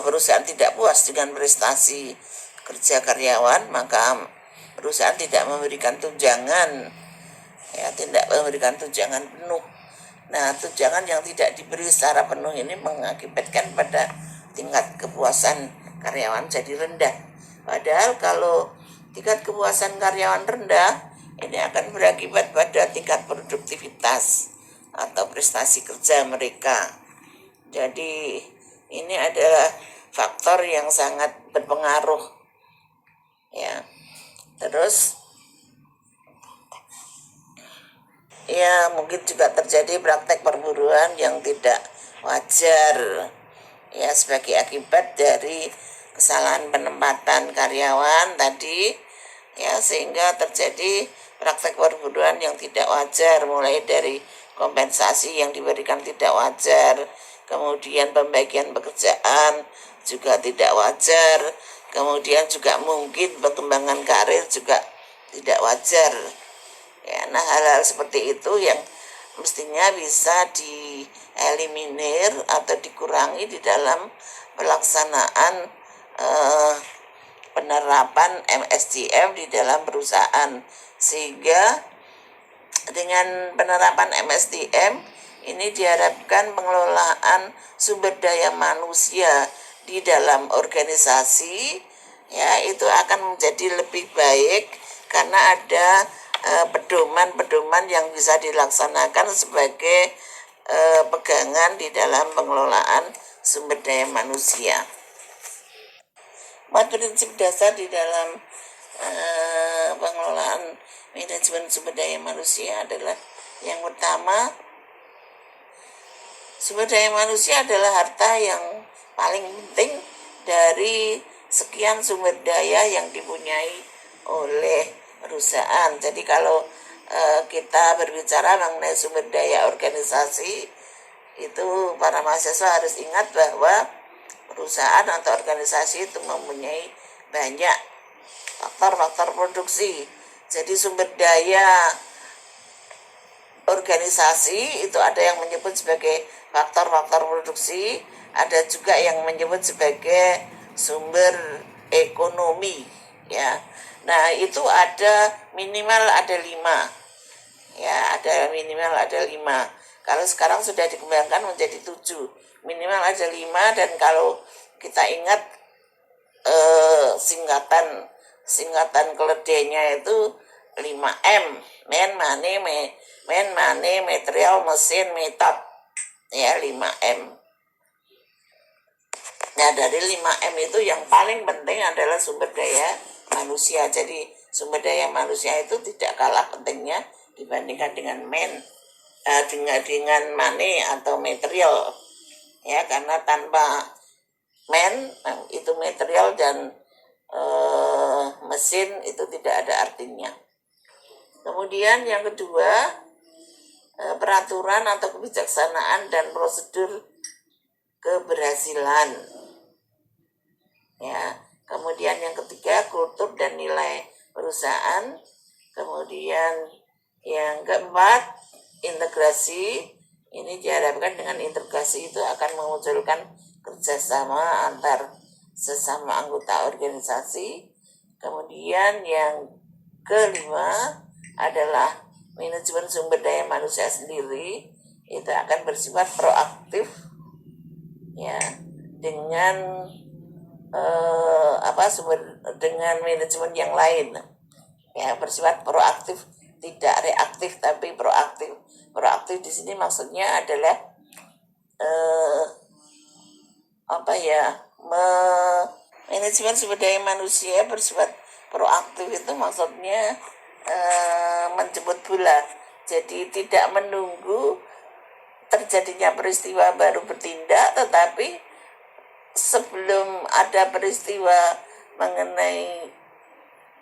[SPEAKER 3] perusahaan tidak puas dengan prestasi kerja karyawan, maka perusahaan tidak memberikan tunjangan, ya, tidak memberikan tunjangan penuh. Nah, tunjangan yang tidak diberi secara penuh ini mengakibatkan pada tingkat kepuasan karyawan jadi rendah. Padahal kalau tingkat kepuasan karyawan rendah, ini akan berakibat pada tingkat produktivitas atau prestasi kerja mereka. Jadi ini adalah faktor yang sangat berpengaruh, ya. Terus ya, mungkin juga terjadi praktek perburuan yang tidak wajar, ya sebagai akibat dari kesalahan penempatan karyawan tadi, ya sehingga terjadi praktek perburuan yang tidak wajar, mulai dari kompensasi yang diberikan tidak wajar, kemudian pembagian pekerjaan juga tidak wajar, kemudian juga mungkin perkembangan karir juga tidak wajar. Ya, nah hal-hal seperti itu yang mestinya bisa dieliminir atau dikurangi di dalam pelaksanaan penerapan MSDM di dalam perusahaan, sehingga dengan penerapan MSDM ini diharapkan pengelolaan sumber daya manusia di dalam organisasi ya itu akan menjadi lebih baik karena ada pedoman-pedoman yang bisa dilaksanakan sebagai pegangan di dalam pengelolaan sumber daya manusia. 4 prinsip dasar di dalam pengelolaan manajemen sumber daya manusia adalah yang pertama, sumber daya manusia adalah harta yang paling penting dari sekian sumber daya yang dipunyai oleh perusahaan. Jadi kalau kita berbicara mengenai sumber daya organisasi, itu para mahasiswa harus ingat bahwa perusahaan atau organisasi itu mempunyai banyak faktor-faktor produksi. Jadi sumber daya organisasi itu ada yang menyebut sebagai faktor-faktor produksi, ada juga yang menyebut sebagai sumber ekonomi, ya. Nah itu ada minimal ada 5, ya ada minimal ada 5. Kalau sekarang sudah dikembangkan menjadi 7, minimal ada 5. Dan kalau kita ingat singkatan keledainya itu 5M, man, money, material, mesin, method, ya 5M. Nah dari 5M itu yang paling penting adalah sumber daya manusia. Jadi sumber daya manusia itu tidak kalah pentingnya dibandingkan dengan dengan money atau material, ya karena tanpa itu material dan mesin itu tidak ada artinya. Kemudian yang kedua, peraturan atau kebijaksanaan dan prosedur keberhasilan, ya. Kemudian yang ketiga, kultur dan nilai perusahaan. Kemudian yang keempat, integrasi. Ini diharapkan dengan integrasi itu akan memunculkan kerjasama antar sesama anggota organisasi. Kemudian yang kelima adalah manajemen sumber daya manusia sendiri itu akan bersifat proaktif, ya, dengan dengan manajemen yang lain, ya bersifat proaktif, tidak reaktif tapi proaktif. Proaktif di sini maksudnya adalah manajemen sumber daya manusia bersifat proaktif itu maksudnya menjemput bola. Jadi tidak menunggu terjadinya peristiwa baru bertindak, tetapi sebelum ada peristiwa mengenai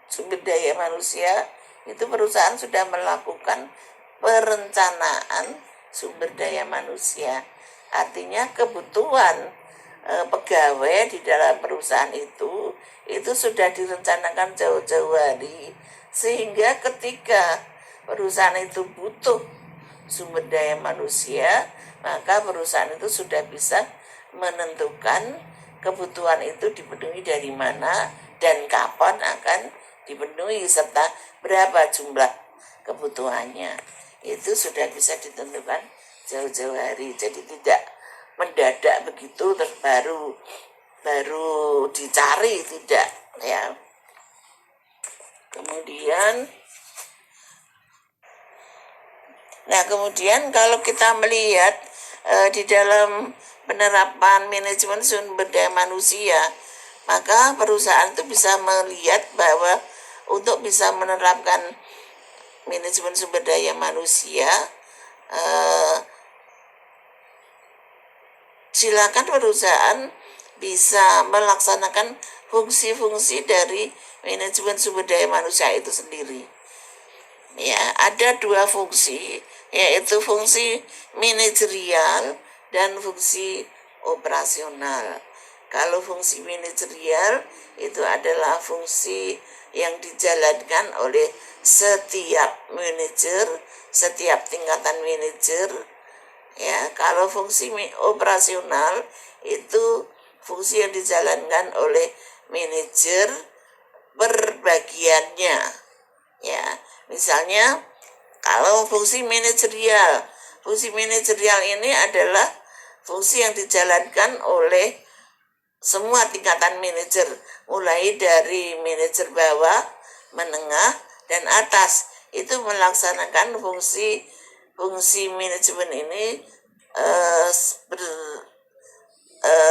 [SPEAKER 3] sumber daya manusia, itu perusahaan sudah melakukan perencanaan sumber daya manusia. Artinya kebutuhan pegawai di dalam perusahaan itu sudah direncanakan jauh-jauh hari, sehingga ketika perusahaan itu butuh sumber daya manusia, maka perusahaan itu sudah bisa menentukan kebutuhan itu dipenuhi dari mana dan kapan akan dipenuhi serta berapa jumlah kebutuhannya. Itu sudah bisa ditentukan jauh-jauh hari. Jadi tidak mendadak begitu terus baru dicari, tidak, ya. Kemudian kalau kita melihat di dalam penerapan manajemen sumber daya manusia, maka perusahaan itu bisa melihat bahwa untuk bisa menerapkan manajemen sumber daya manusia silakan perusahaan bisa melaksanakan fungsi-fungsi dari manajemen sumber daya manusia itu sendiri. Ya, ada dua fungsi, yaitu fungsi manajerial dan fungsi operasional. Kalau fungsi manajerial itu adalah fungsi yang dijalankan oleh setiap manajer, setiap tingkatan manajer. Ya, kalau fungsi operasional itu fungsi yang dijalankan oleh manajer berbagiannya. Ya, misalnya kalau fungsi manajerial ini adalah fungsi yang dijalankan oleh semua tingkatan manajer, mulai dari manajer bawah, menengah, dan atas. Itu melaksanakan fungsi manajemen ini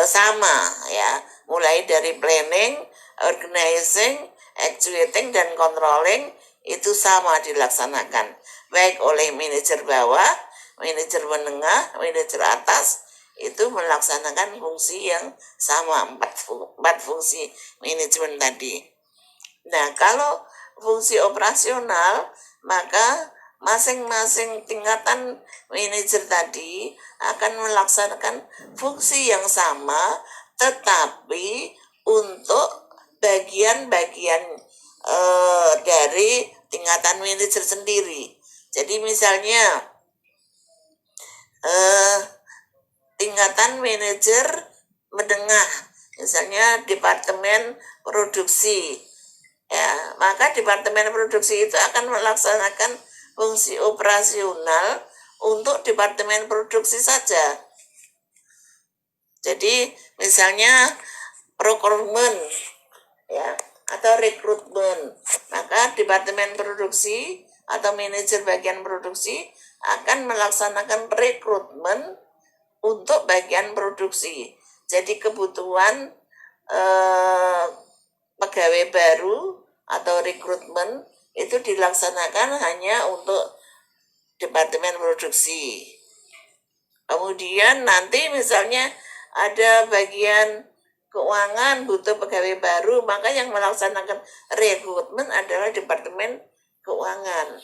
[SPEAKER 3] sama, ya, mulai dari planning, organizing, executing, dan controlling itu sama dilaksanakan, baik oleh manajer bawah, manajer menengah, manajer atas, itu melaksanakan fungsi yang sama, empat fungsi manajemen tadi. Nah, kalau fungsi operasional, maka masing-masing tingkatan manajer tadi akan melaksanakan fungsi yang sama, tetapi untuk bagian-bagian dari tingkatan manajer sendiri. Jadi misalnya tingkatan manajer menengah, misalnya departemen produksi, ya, maka departemen produksi itu akan melaksanakan fungsi operasional untuk departemen produksi saja. Jadi misalnya procurement, ya, atau rekrutmen, maka departemen produksi atau manajer bagian produksi akan melaksanakan rekrutmen untuk bagian produksi. Jadi kebutuhan pegawai baru atau rekrutmen itu dilaksanakan hanya untuk departemen produksi. Kemudian nanti misalnya ada bagian keuangan butuh pegawai baru, maka yang melaksanakan rekrutmen adalah departemen keuangan,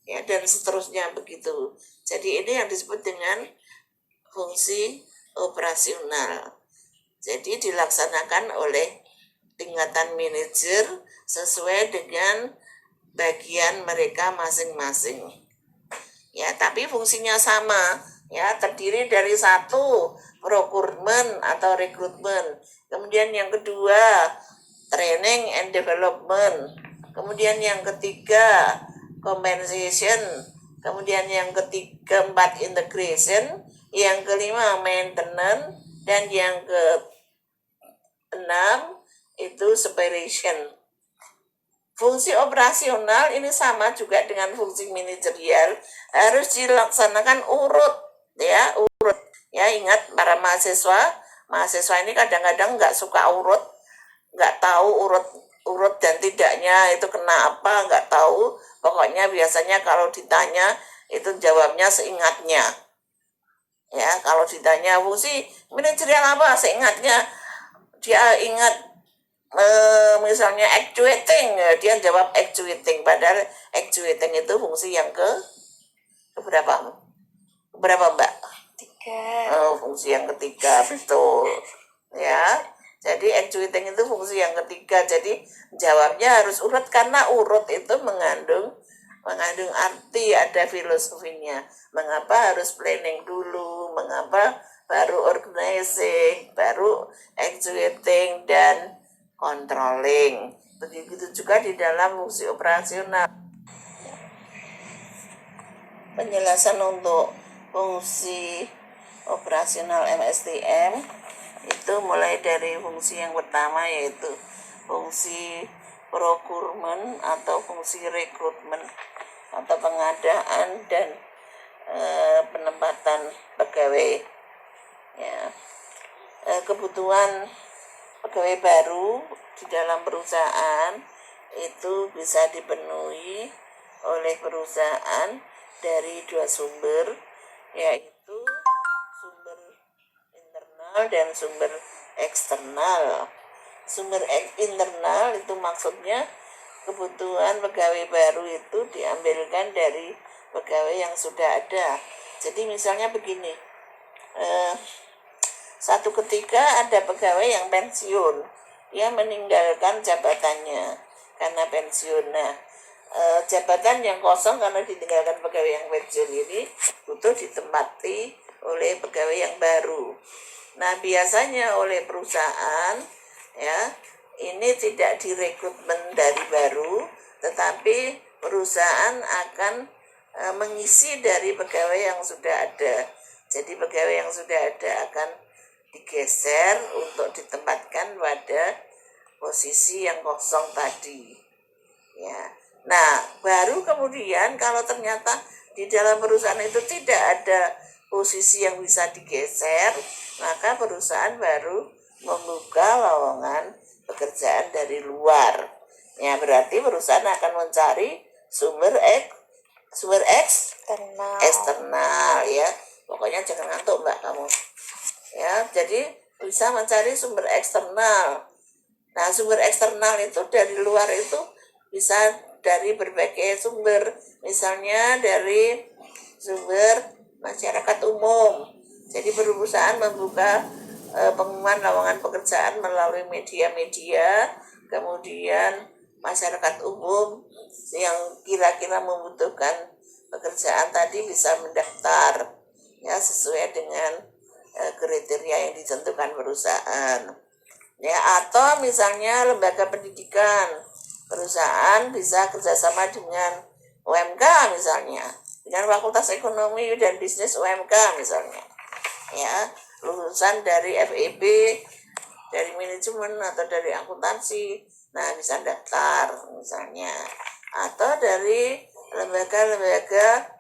[SPEAKER 3] ya, dan seterusnya begitu. Jadi ini yang disebut dengan fungsi operasional. Jadi dilaksanakan oleh tingkatan manajer sesuai dengan bagian mereka masing-masing. Ya, tapi fungsinya sama, ya, terdiri dari satu, procurement atau rekrutmen. Kemudian yang kedua, training and development. Kemudian yang ketiga, compensation. Kemudian yang keempat, integration. Yang kelima, maintenance. Dan yang keenam itu separation. Fungsi operasional ini sama juga dengan fungsi manajerial, harus dilaksanakan urut, ya, urut. Ya, ingat para mahasiswa ini kadang-kadang nggak suka urut, nggak tahu urut dan tidaknya itu kena apa, nggak tahu. Pokoknya biasanya kalau ditanya itu jawabnya seingatnya. Ya, kalau ditanya fungsi manajerial apa, seingatnya dia ingat. Misalnya actuating, dia jawab actuating, padahal actuating itu fungsi yang berapa Mbak?
[SPEAKER 2] 3.
[SPEAKER 3] Fungsi yang ketiga, betul, ya. Jadi actuating itu fungsi yang ketiga, jadi jawabnya harus urut, karena urut itu mengandung arti, ada filosofinya. Mengapa harus planning dulu, mengapa baru organizing, baru actuating, dan controlling. Begitu juga di dalam fungsi operasional. Penjelasan untuk fungsi operasional MSTM itu mulai dari fungsi yang pertama, yaitu fungsi procurement atau fungsi rekrutmen atau pengadaan dan penempatan pegawai. Ya, kebutuhan pegawai baru di dalam perusahaan itu bisa dipenuhi oleh perusahaan dari dua sumber, yaitu sumber internal dan sumber eksternal. Sumber internal itu maksudnya kebutuhan pegawai baru itu diambilkan dari pegawai yang sudah ada. Jadi misalnya begini, satu ketika ada pegawai yang pensiun, dia meninggalkan jabatannya karena pensiun. Nah, jabatan yang kosong karena ditinggalkan pegawai yang pensiun ini butuh ditempati oleh pegawai yang baru. Nah, biasanya oleh perusahaan ya, ini tidak direkrutmen dari baru, tetapi perusahaan akan mengisi dari pegawai yang sudah ada. Jadi pegawai yang sudah ada akan digeser untuk ditempatkan pada posisi yang kosong tadi. Ya. Nah, baru kemudian kalau ternyata di dalam perusahaan itu tidak ada posisi yang bisa digeser, maka perusahaan baru membuka lowongan pekerjaan dari luar. Ya, berarti perusahaan akan mencari sumber eksternal ya. Pokoknya jangan ngantuk Mbak kamu. Ya, jadi bisa mencari sumber eksternal. Nah, sumber eksternal itu dari luar itu bisa dari berbagai sumber, misalnya dari sumber masyarakat umum. Jadi perusahaan membuka pengumuman lowongan pekerjaan melalui media-media, kemudian masyarakat umum yang kira-kira membutuhkan pekerjaan tadi bisa mendaftar ya sesuai dengan kriteria yang ditentukan perusahaan. Ya, atau misalnya lembaga pendidikan, perusahaan bisa kerjasama dengan UMK misalnya, dengan Fakultas Ekonomi dan Bisnis UMK misalnya, ya lulusan dari FEB, dari manajemen atau dari akuntansi, nah bisa daftar misalnya, atau dari lembaga-lembaga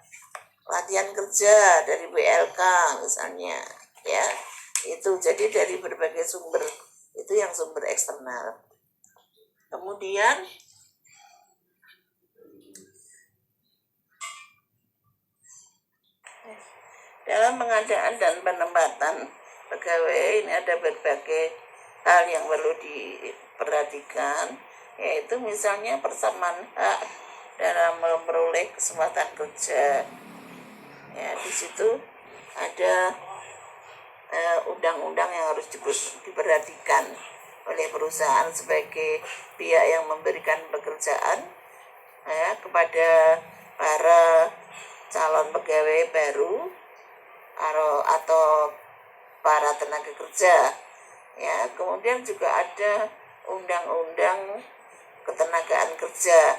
[SPEAKER 3] latihan kerja dari BLK misalnya, ya itu jadi dari berbagai sumber. Itu yang sumber eksternal. Kemudian dalam pengadaan dan penempatan pegawai ini ada berbagai hal yang perlu diperhatikan, yaitu misalnya persamaan hak dalam memperoleh kesempatan kerja. Ya, di situ ada undang-undang yang harus diperhatikan oleh perusahaan sebagai pihak yang memberikan pekerjaan ya, kepada para calon pegawai baru atau para tenaga kerja. Ya, kemudian juga ada undang-undang ketenagaan kerja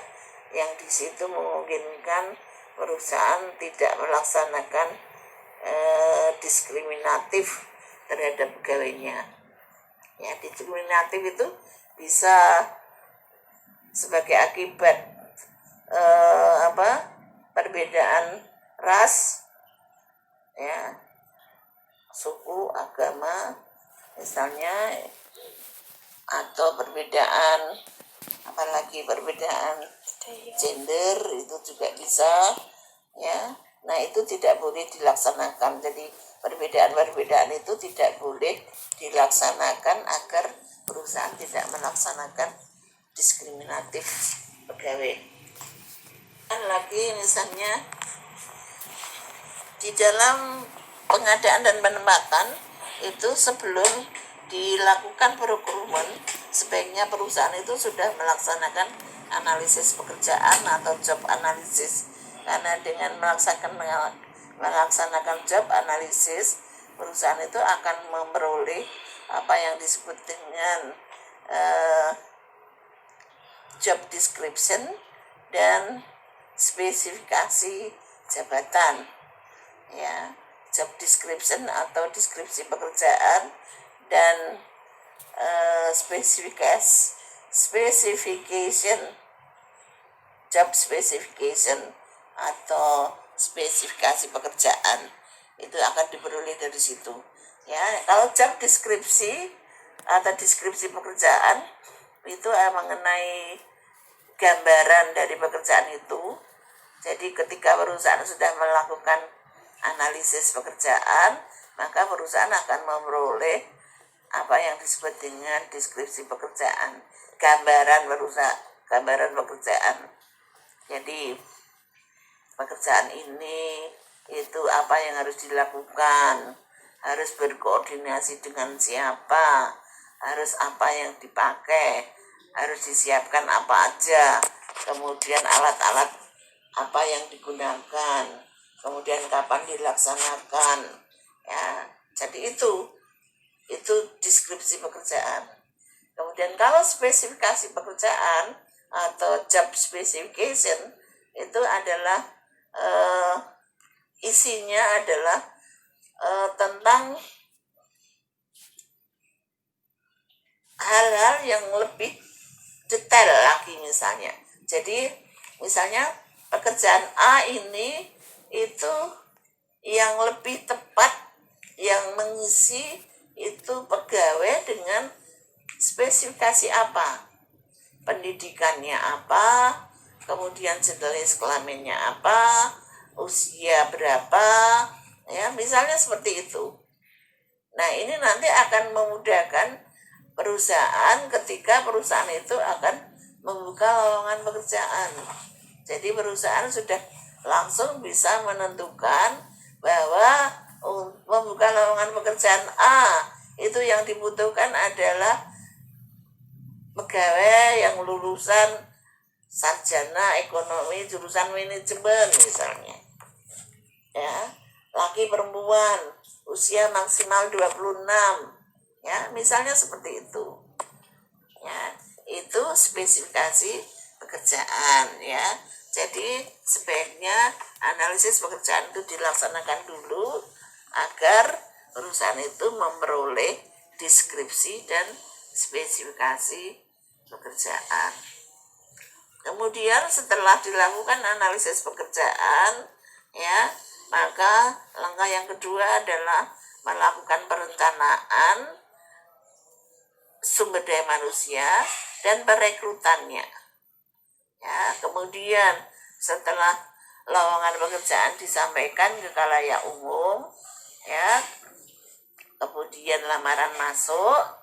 [SPEAKER 3] yang di situ memungkinkan perusahaan tidak melaksanakan diskriminatif terhadap pegawainya. Ya, diskriminatif itu bisa sebagai akibat perbedaan ras, ya, suku, agama, misalnya, atau perbedaan apalagi perbedaan gender itu juga bisa, ya. Nah, itu tidak boleh dilaksanakan. Jadi perbedaan-perbedaan itu tidak boleh dilaksanakan agar perusahaan tidak melaksanakan diskriminatif pegawai. Dan lagi misalnya di dalam pengadaan dan penempatan itu sebelum dilakukan perekrutan sebaiknya perusahaan itu sudah melaksanakan analisis pekerjaan atau job analisis. Karena dengan melaksanakan job analisis, perusahaan itu akan memperoleh apa yang disebut dengan job description dan spesifikasi jabatan. Ya, job description atau deskripsi pekerjaan dan job specification atau spesifikasi pekerjaan itu akan diperoleh dari situ. Ya, kalau job deskripsi atau deskripsi pekerjaan itu mengenai gambaran dari pekerjaan itu. Jadi ketika perusahaan sudah melakukan analisis pekerjaan, maka perusahaan akan memperoleh apa yang disebut dengan deskripsi pekerjaan, gambaran pekerjaan. Jadi pekerjaan ini itu apa yang harus dilakukan, harus berkoordinasi dengan siapa, harus apa yang dipakai, harus disiapkan apa aja, kemudian alat-alat apa yang digunakan, kemudian kapan dilaksanakan, ya. Jadi itu deskripsi pekerjaan. Kemudian kalau spesifikasi pekerjaan atau job specification itu adalah isinya adalah tentang hal-hal yang lebih detail lagi misalnya. Jadi misalnya pekerjaan A ini itu yang lebih tepat yang mengisi itu pegawai dengan spesifikasi apa, pendidikannya apa, kemudian jenis kelaminnya apa, usia berapa, ya misalnya seperti itu. Nah ini nanti akan memudahkan perusahaan ketika perusahaan itu akan membuka lowongan pekerjaan. Jadi perusahaan sudah langsung bisa menentukan bahwa membuka lowongan pekerjaan A itu yang dibutuhkan adalah pegawai yang lulusan sarjana ekonomi jurusan manajemen misalnya, ya, laki perempuan, usia maksimal 26, ya misalnya seperti itu, ya. Itu spesifikasi pekerjaan, ya. Jadi sebaiknya analisis pekerjaan itu dilaksanakan dulu agar perusahaan itu memperoleh deskripsi dan spesifikasi pekerjaan. Kemudian setelah dilakukan analisis pekerjaan, ya, maka langkah yang kedua adalah melakukan perencanaan sumber daya manusia dan perekrutannya. Ya, kemudian setelah lowongan pekerjaan disampaikan ke khalayak umum, ya, kemudian lamaran masuk,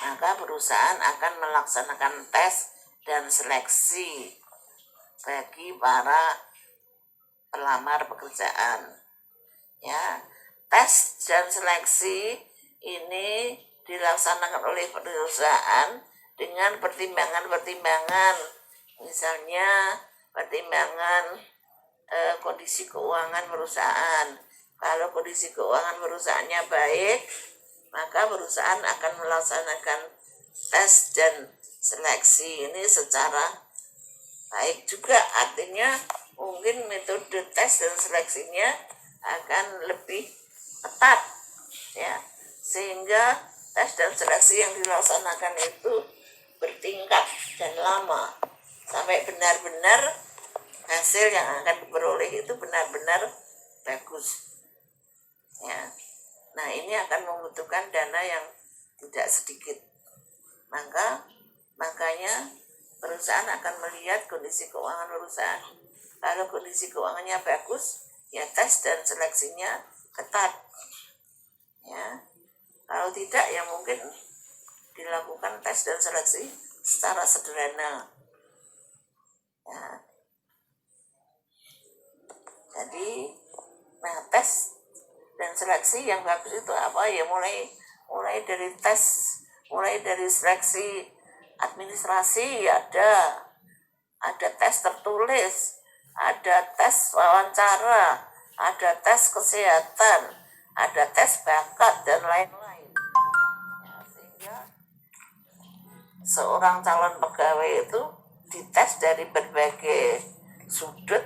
[SPEAKER 3] maka perusahaan akan melaksanakan tes dan seleksi bagi para pelamar pekerjaan. Ya, tes dan seleksi ini dilaksanakan oleh perusahaan dengan pertimbangan-pertimbangan, misalnya pertimbangan kondisi keuangan perusahaan. Kalau kondisi keuangan perusahaannya baik, maka perusahaan akan melaksanakan tes dan seleksi ini secara baik juga. Artinya mungkin metode tes dan seleksinya akan lebih ketat, ya, sehingga tes dan seleksi yang dilaksanakan itu bertingkat dan lama sampai benar-benar hasil yang akan diperoleh itu benar-benar bagus, ya. Nah ini akan membutuhkan dana yang tidak sedikit, makanya perusahaan akan melihat kondisi keuangan perusahaan. Kalau kondisi keuangannya bagus, ya tes dan seleksinya ketat, ya. Kalau tidak, ya mungkin dilakukan tes dan seleksi secara sederhana, ya. Jadi, nah tes dan seleksi yang bagus itu apa ya? Mulai dari seleksi administrasi, ada tes tertulis, ada tes wawancara, ada tes kesehatan, ada tes bakat dan lain-lain, ya, sehingga seorang calon pegawai itu dites dari berbagai sudut,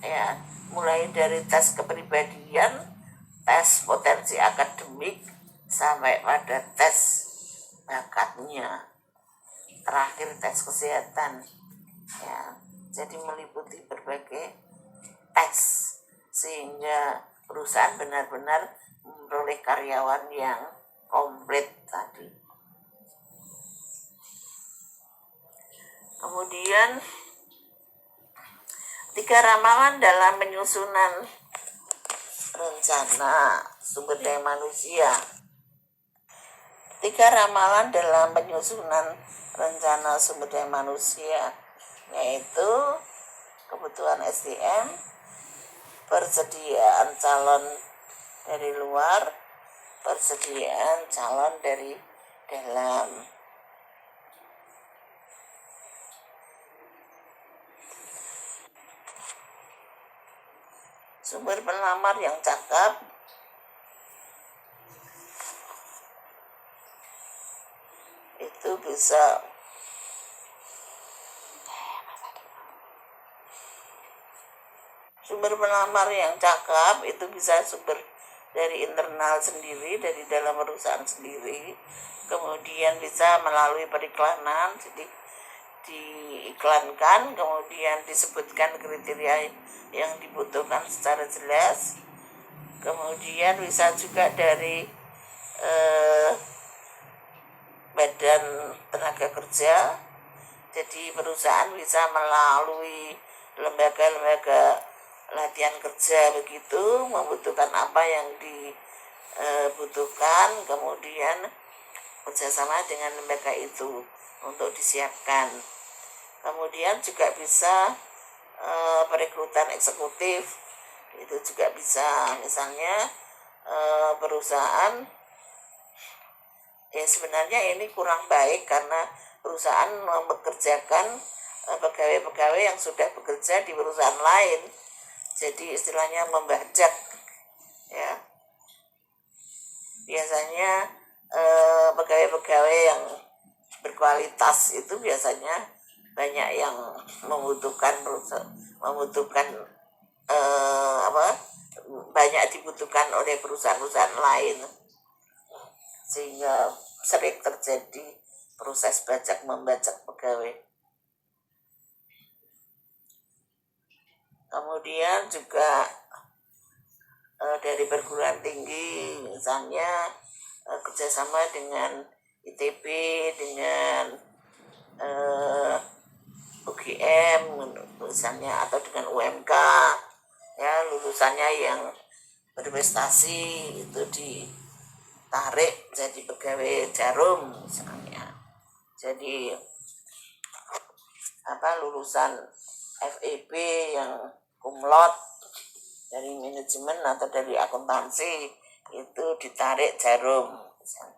[SPEAKER 3] ya, mulai dari tes kepribadian, tes potensi akademik, sampai pada tes bakatnya, terakhir tes kesehatan, ya. Jadi meliputi berbagai tes sehingga perusahaan benar-benar memperoleh karyawan yang komplit tadi. Kemudian 3 ramalan dalam penyusunan rencana sumber daya manusia. 3 ramalan dalam penyusunan rencana sumber daya manusia, yaitu kebutuhan SDM, persediaan calon dari luar, persediaan calon dari dalam. Sumber pelamar yang cakep itu bisa sumber dari internal sendiri, dari dalam perusahaan sendiri, kemudian bisa melalui periklanan, jadi diiklankan, kemudian disebutkan kriteria yang dibutuhkan secara jelas, kemudian bisa juga dari badan tenaga kerja, jadi perusahaan bisa melalui lembaga-lembaga latihan kerja begitu, membutuhkan apa yang dibutuhkan, kemudian bekerjasama dengan lembaga itu untuk disiapkan. Kemudian juga bisa perekrutan eksekutif, itu juga bisa, misalnya perusahaan, ya sebenarnya ini kurang baik karena perusahaan mempekerjakan pegawai-pegawai yang sudah bekerja di perusahaan lain, jadi istilahnya membajak, ya. Biasanya pegawai-pegawai yang berkualitas itu biasanya banyak yang banyak dibutuhkan oleh perusahaan-perusahaan lain, sehingga sering terjadi proses bajak membajak pegawai. Kemudian juga dari perguruan tinggi, misalnya kerjasama dengan ITB, dengan UGM misalnya, atau dengan UMK, ya, lulusannya yang berprestasi itu ditarik jadi pegawai Jarum misalnya. Jadi lulusan FEB yang cum laude dari manajemen atau dari akuntansi itu ditarik Jarum misalnya.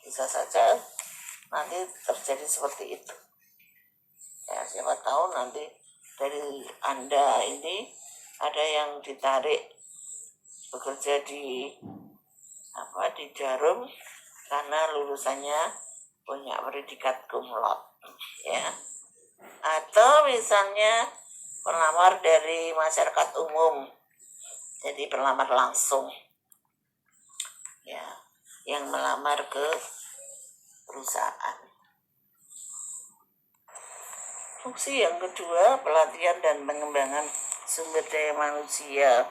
[SPEAKER 3] Bisa saja nanti terjadi seperti itu, ya, siapa tahu nanti dari Anda ini ada yang ditarik bekerja di Jarum karena lulusannya punya predikat cum laude, ya. Atau misalnya pelamar dari masyarakat umum, jadi pelamar langsung, ya, yang melamar ke perusahaan. Fungsi yang kedua, pelatihan dan pengembangan sumber daya manusia.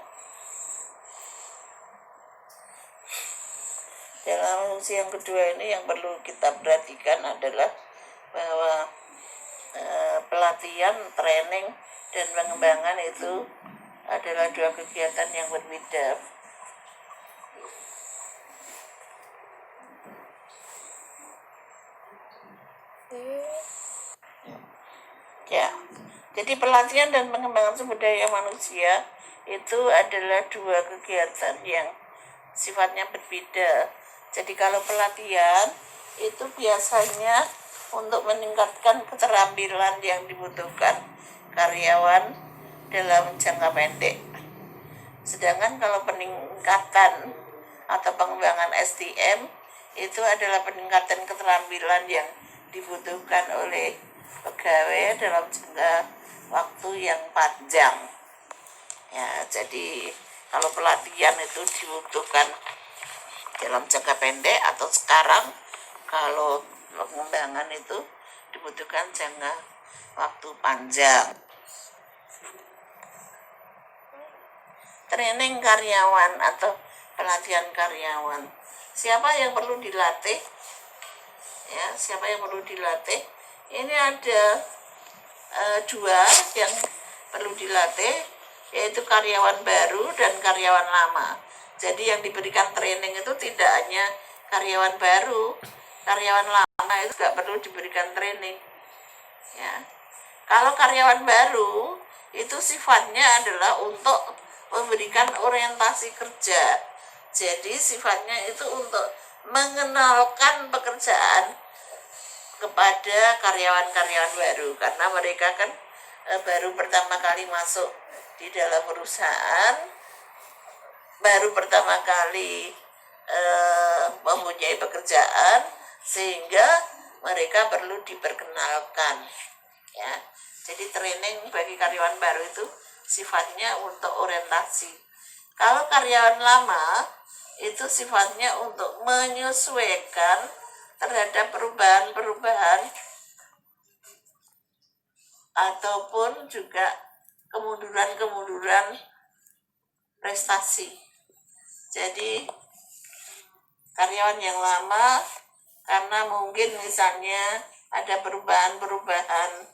[SPEAKER 3] Dalam fungsi yang kedua ini yang perlu kita perhatikan adalah bahwa pelatihan, training, dan pengembangan itu adalah 2 kegiatan yang berbeda. Ya, jadi pelatihan dan pengembangan sumber daya manusia itu adalah 2 kegiatan yang sifatnya berbeda. Jadi kalau pelatihan itu biasanya untuk meningkatkan keterampilan yang dibutuhkan karyawan dalam jangka pendek. Sedangkan kalau peningkatan atau pengembangan SDM itu adalah peningkatan keterampilan yang dibutuhkan oleh pegawai dalam jangka waktu yang panjang. Ya, jadi kalau pelatihan itu dibutuhkan dalam jangka pendek, atau sekarang kalau pengembangan itu dibutuhkan jangka waktu panjang. Training karyawan atau pelatihan karyawan. Siapa yang perlu dilatih? Ya, siapa yang perlu dilatih? Ini ada 2 yang perlu dilatih. yaitu karyawan baru dan karyawan lama. Jadi yang diberikan training itu tidak hanya karyawan baru, karyawan lama itu nggak perlu diberikan training. Ya, kalau karyawan baru itu sifatnya adalah untuk memberikan orientasi kerja. Jadi sifatnya itu untuk mengenalkan pekerjaan kepada karyawan-karyawan baru, karena mereka kan baru pertama kali masuk di dalam perusahaan, baru pertama kali mempunyai pekerjaan, sehingga mereka perlu diperkenalkan. Ya, jadi training bagi karyawan baru itu sifatnya untuk orientasi. Kalau karyawan lama itu sifatnya untuk menyesuaikan terhadap perubahan-perubahan ataupun juga kemunduran-kemunduran prestasi. Jadi karyawan yang lama karena mungkin misalnya ada perubahan-perubahan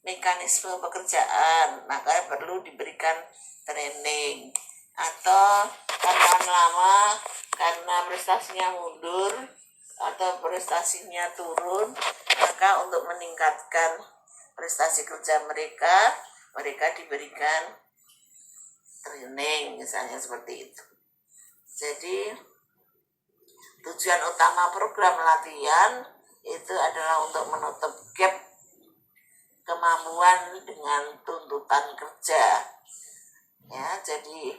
[SPEAKER 3] mekanisme pekerjaan, maka perlu diberikan training. Atau karyawan lama karena prestasinya mundur atau prestasinya turun, maka untuk meningkatkan prestasi kerja mereka diberikan training, misalnya seperti itu. Jadi tujuan utama program latihan itu adalah untuk menutup gap kemampuan dengan tuntutan kerja. Ya, jadi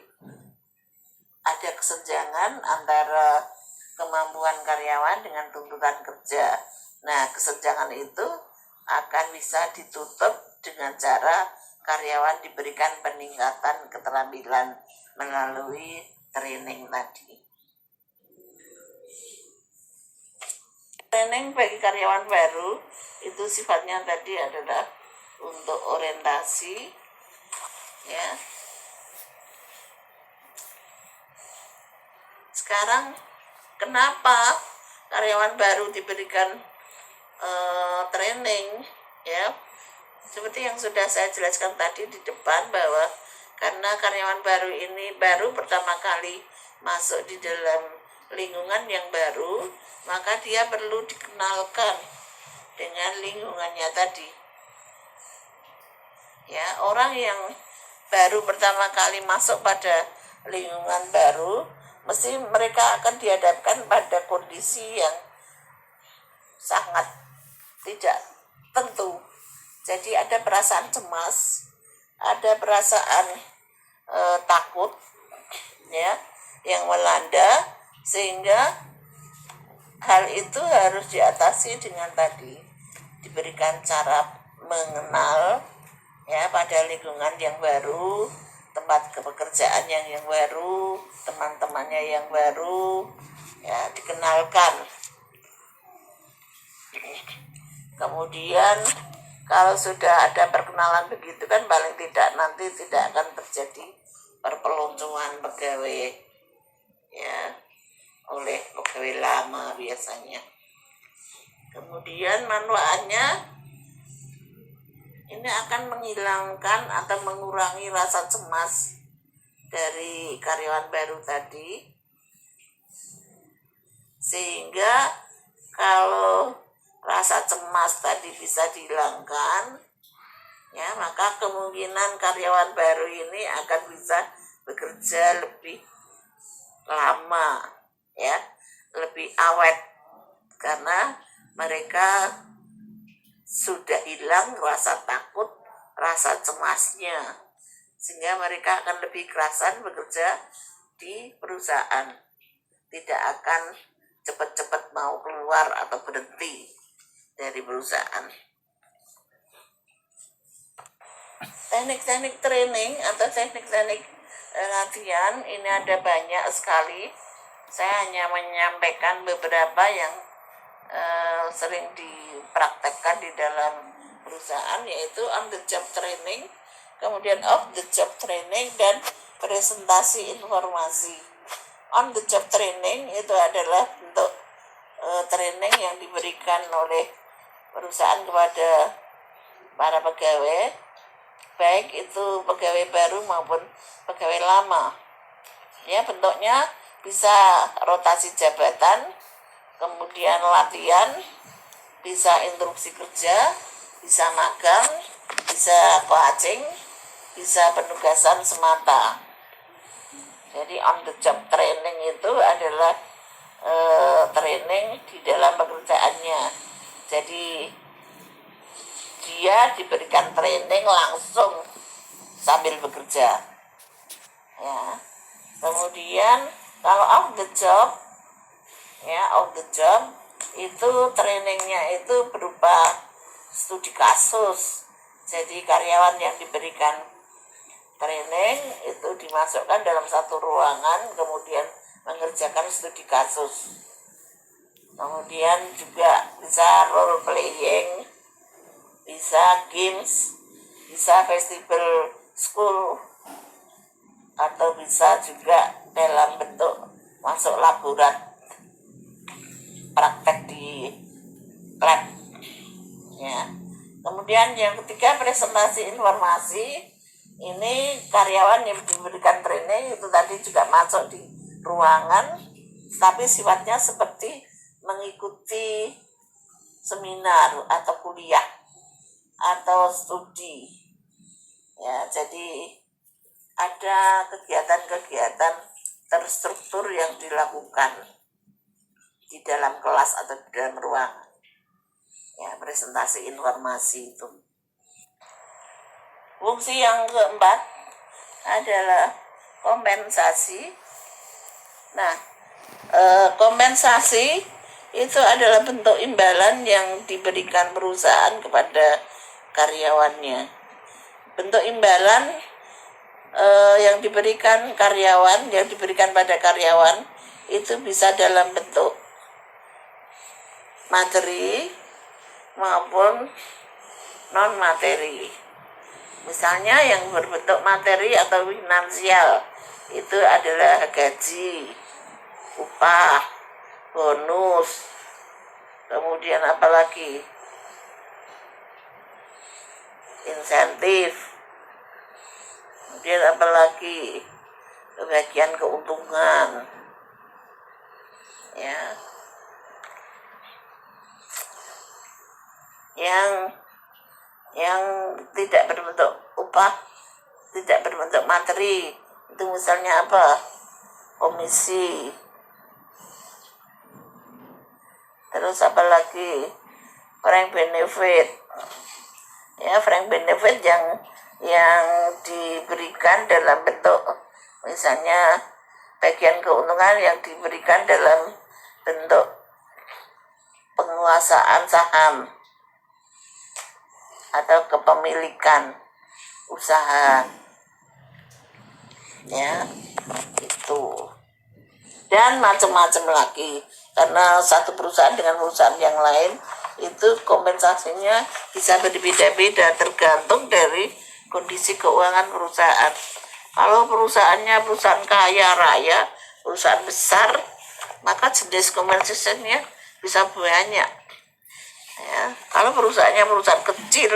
[SPEAKER 3] ada kesenjangan antara kemampuan karyawan dengan tuntutan kerja. Nah, kesenjangan itu akan bisa ditutup dengan cara karyawan diberikan peningkatan keterampilan melalui training tadi. Training bagi karyawan baru itu sifatnya tadi adalah untuk orientasi, ya. Sekarang kenapa karyawan baru diberikan training, ya? Seperti yang sudah saya jelaskan tadi di depan, bahwa karena karyawan baru ini baru pertama kali masuk di dalam lingkungan yang baru, maka dia perlu dikenalkan dengan lingkungannya tadi. Ya, orang yang baru pertama kali masuk pada lingkungan baru, mesti mereka akan dihadapkan pada kondisi yang sangat tidak tentu. Jadi ada perasaan cemas, ada perasaan takut, ya, yang melanda, sehingga hal itu harus diatasi dengan tadi diberikan cara mengenal, ya, pada lingkungan yang baru, tempat pekerjaan yang baru, teman-temannya yang baru, ya, dikenalkan. Kemudian kalau sudah ada perkenalan begitu kan, paling tidak nanti tidak akan terjadi perpeloncoan pegawai, ya, oleh pegawai lama biasanya. Kemudian manfaatnya ini akan menghilangkan atau mengurangi rasa cemas dari karyawan baru tadi, sehingga kalau rasa cemas tadi bisa dihilangkan, ya, maka kemungkinan karyawan baru ini akan bisa bekerja lebih lama, ya, lebih awet, karena mereka sudah hilang rasa takut, rasa cemasnya, sehingga mereka akan lebih kerasan bekerja di perusahaan, tidak akan cepat-cepat mau keluar atau berhenti dari perusahaan. Teknik-teknik training atau teknik-teknik latihan ini ada banyak sekali. Saya hanya menyampaikan beberapa yang sering dipraktekkan di dalam perusahaan, yaitu on the job training, kemudian off the job training, dan presentasi informasi. On the job training itu adalah bentuk training yang diberikan oleh perusahaan kepada para pegawai, baik itu pegawai baru maupun pegawai lama. Ya, bentuknya bisa rotasi jabatan, kemudian latihan, bisa instruksi kerja, bisa magang, bisa coaching, bisa penugasan semata. Jadi on the job training itu adalah training di dalam pekerjaannya. Jadi dia diberikan training langsung sambil bekerja. Ya. Kemudian kalau off the job, ya off the job itu trainingnya itu berupa studi kasus. Jadi karyawan yang diberikan training itu dimasukkan dalam satu ruangan, kemudian mengerjakan studi kasus. Kemudian juga bisa role playing, bisa games, bisa festival school, atau bisa juga dalam bentuk masuk laborat, praktek di lab. Ya. Kemudian yang ketiga, presentasi informasi. Ini karyawan yang diberikan training itu tadi juga masuk di ruangan, tapi sifatnya seperti mengikuti seminar atau kuliah atau studi. Ya, jadi ada kegiatan-kegiatan terstruktur yang dilakukan di dalam kelas atau di dalam ruangan. Ya, presentasi informasi itu. Fungsi yang keempat adalah kompensasi. Nah, kompensasi itu adalah bentuk imbalan yang diberikan perusahaan kepada karyawannya. Bentuk imbalan yang diberikan karyawan, yang diberikan pada karyawan itu bisa dalam bentuk materi maupun non materi. Misalnya yang berbentuk materi atau finansial itu adalah gaji, upah, bonus, kemudian apalagi insentif, kemudian apalagi bagian keuntungan, ya, yang tidak berbentuk upah, tidak berbentuk materi, itu misalnya apa? Komisi. Terus apa lagi? Frank benefit. Ya, frank benefit yang diberikan dalam bentuk misalnya bagian keuntungan yang diberikan dalam bentuk penguasaan saham atau kepemilikan usaha, ya itu, dan macam-macam lagi, karena satu perusahaan dengan perusahaan yang lain itu kompensasinya bisa berbeda-beda tergantung dari kondisi keuangan perusahaan. Kalau perusahaannya perusahaan kaya raya, perusahaan besar, maka jenis kompensasinya bisa banyak. Ya, kalau perusahaannya perusahaan kecil,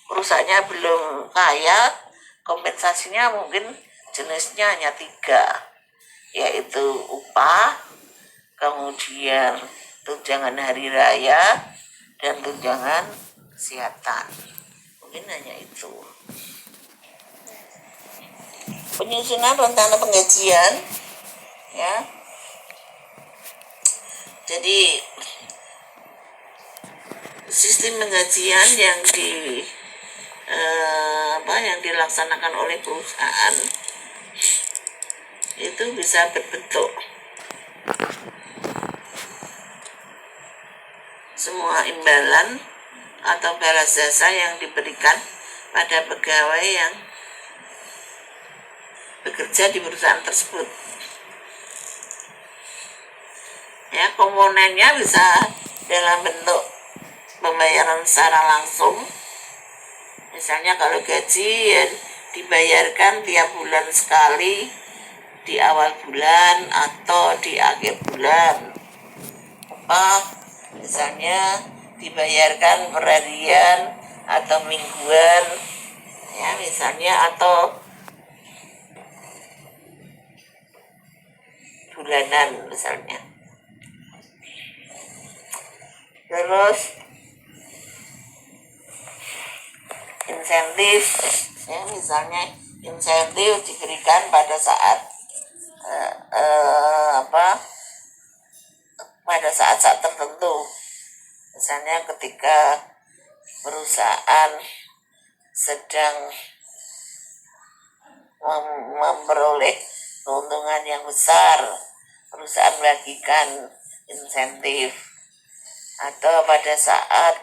[SPEAKER 3] perusahaannya belum kaya, kompensasinya mungkin jenisnya hanya 3, yaitu upah, kemudian tunjangan hari raya, dan tunjangan kesehatan. Mungkin hanya itu. Penyusunan rencana penggajian, ya. Jadi sistem penggajian yang dilaksanakan oleh perusahaan itu bisa berbentuk semua imbalan atau balas jasa yang diberikan pada pegawai yang bekerja di perusahaan tersebut. Ya, komponennya bisa dalam bentuk pembayaran secara langsung. Misalnya kalau gaji ya dibayarkan tiap bulan sekali, di awal bulan atau di akhir bulan. Misalnya dibayarkan per harian atau mingguan, ya misalnya, atau bulanan misalnya. Terus insentif, ya misalnya insentif diberikan pada saat pada saat-saat tertentu, misalnya ketika perusahaan sedang memperoleh keuntungan yang besar, perusahaan membagikan insentif, atau pada saat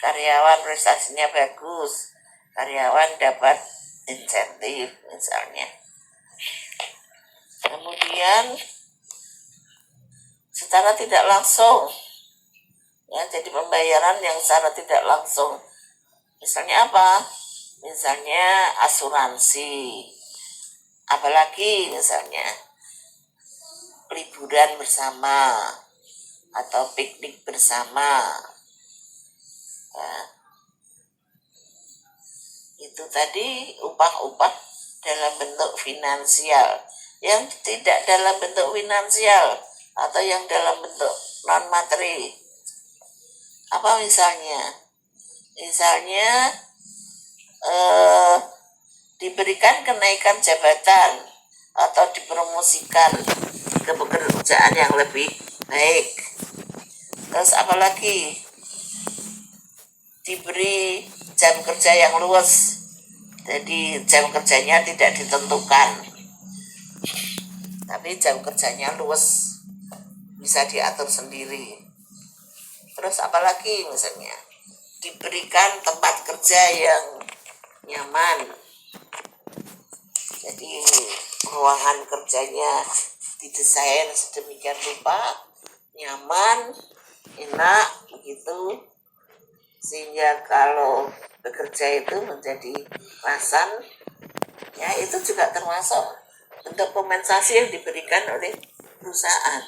[SPEAKER 3] karyawan prestasinya bagus, karyawan dapat insentif misalnya. Kemudian secara tidak langsung, ya, jadi pembayaran yang secara tidak langsung, misalnya apa? Misalnya asuransi, apalagi misalnya liburan bersama atau piknik bersama. Nah, itu tadi upah-upah dalam bentuk finansial. Yang tidak dalam bentuk finansial atau yang dalam bentuk non materi, apa misalnya? Misalnya diberikan kenaikan jabatan atau dipromosikan ke pekerjaan yang lebih baik. Terus apalagi diberi jam kerja yang luas, jadi jam kerjanya tidak ditentukan, tapi jam kerjanya luas, bisa diatur sendiri. Terus apalagi misalnya diberikan tempat kerja yang nyaman, jadi ruangan kerjanya didesain sedemikian rupa, nyaman, enak begitu, sehingga kalau bekerja itu menjadi rasan, ya itu juga termasuk bentuk kompensasi yang diberikan oleh perusahaan.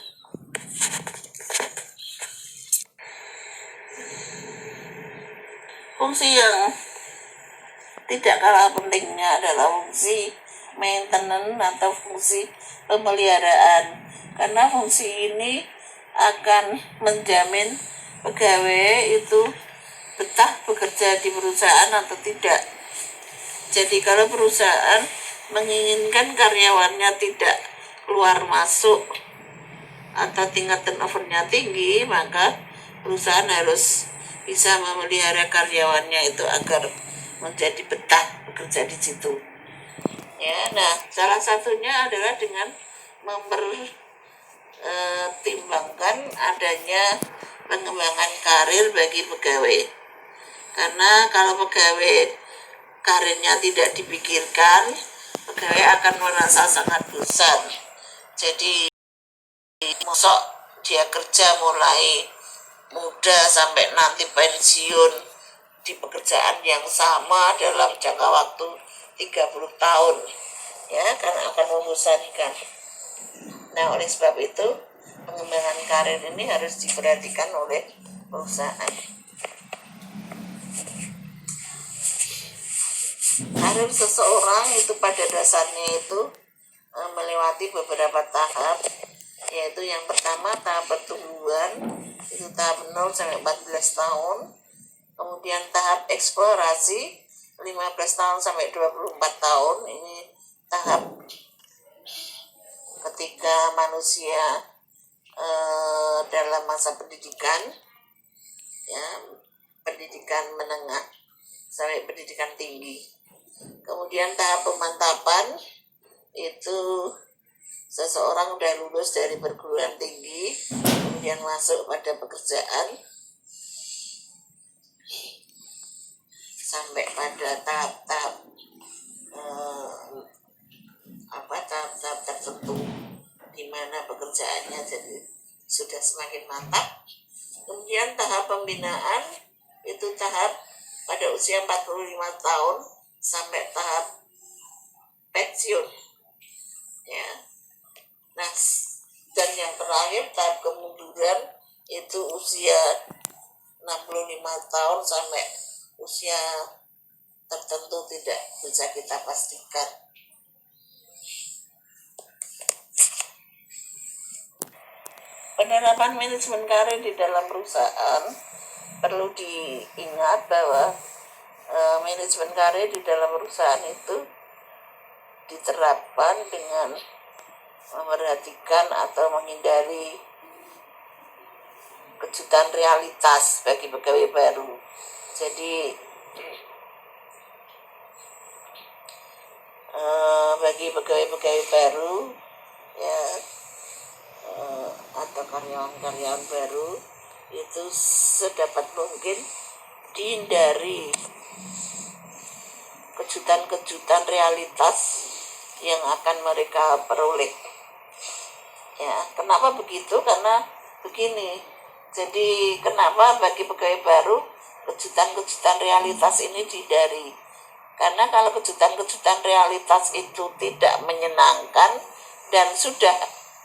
[SPEAKER 3] Fungsi yang tidak kalah pentingnya adalah fungsi maintenance atau fungsi pemeliharaan, karena fungsi ini akan menjamin pegawai itu betah bekerja di perusahaan atau tidak. Jadi kalau perusahaan menginginkan karyawannya tidak keluar masuk atau tingkat turnovernya tinggi, maka perusahaan harus bisa memelihara karyawannya itu agar menjadi betah bekerja di situ. Ya, nah salah satunya adalah dengan mempertimbangkan adanya pengembangan karir bagi pegawai. Karena kalau pegawai karirnya tidak dipikirkan, pegawai akan merasa sangat bosan. Jadi mosok dia kerja mulai muda sampai nanti pensiun di pekerjaan yang sama dalam jangka waktu 30 tahun, ya, karena akan membosankan. Nah, oleh sebab itu pengembangan karir ini harus diperhatikan oleh perusahaan. Karir seseorang itu pada dasarnya itu melewati beberapa tahap, yaitu yang pertama tahap pertumbuhan, itu tahap 0 sampai 14 tahun. Kemudian tahap eksplorasi 15 tahun sampai 24 tahun, ini tahap ketika manusia dalam masa pendidikan, ya, pendidikan menengah sampai pendidikan tinggi. Kemudian tahap pemantapan, itu seseorang udah lulus dari perguruan tinggi, kemudian masuk pada pekerjaan, sampai pada tahap-tahap tahap-tahap tertentu di mana pekerjaannya jadi sudah semakin mantap. Kemudian tahap pembinaan, itu tahap pada usia 45 tahun sampai tahap pensiun, ya. Nah, dan yang terakhir tahap kemunduran, itu usia 65 tahun sampai usia tertentu tidak bisa kita pastikan. Penerapan manajemen karir di dalam perusahaan perlu diingat bahwa manajemen karir di dalam perusahaan itu diterapkan dengan memperhatikan atau menghindari kejutan realitas bagi pegawai baru. Jadi bagi pegawai-pegawai baru ya atau karyawan-karyawan baru itu sedapat mungkin dihindari kejutan-kejutan realitas yang akan mereka peroleh. Ya, kenapa begitu? Karena begini. Jadi kenapa bagi pegawai baru kejutan-kejutan realitas ini dihindari? Karena kalau kejutan-kejutan realitas itu tidak menyenangkan dan sudah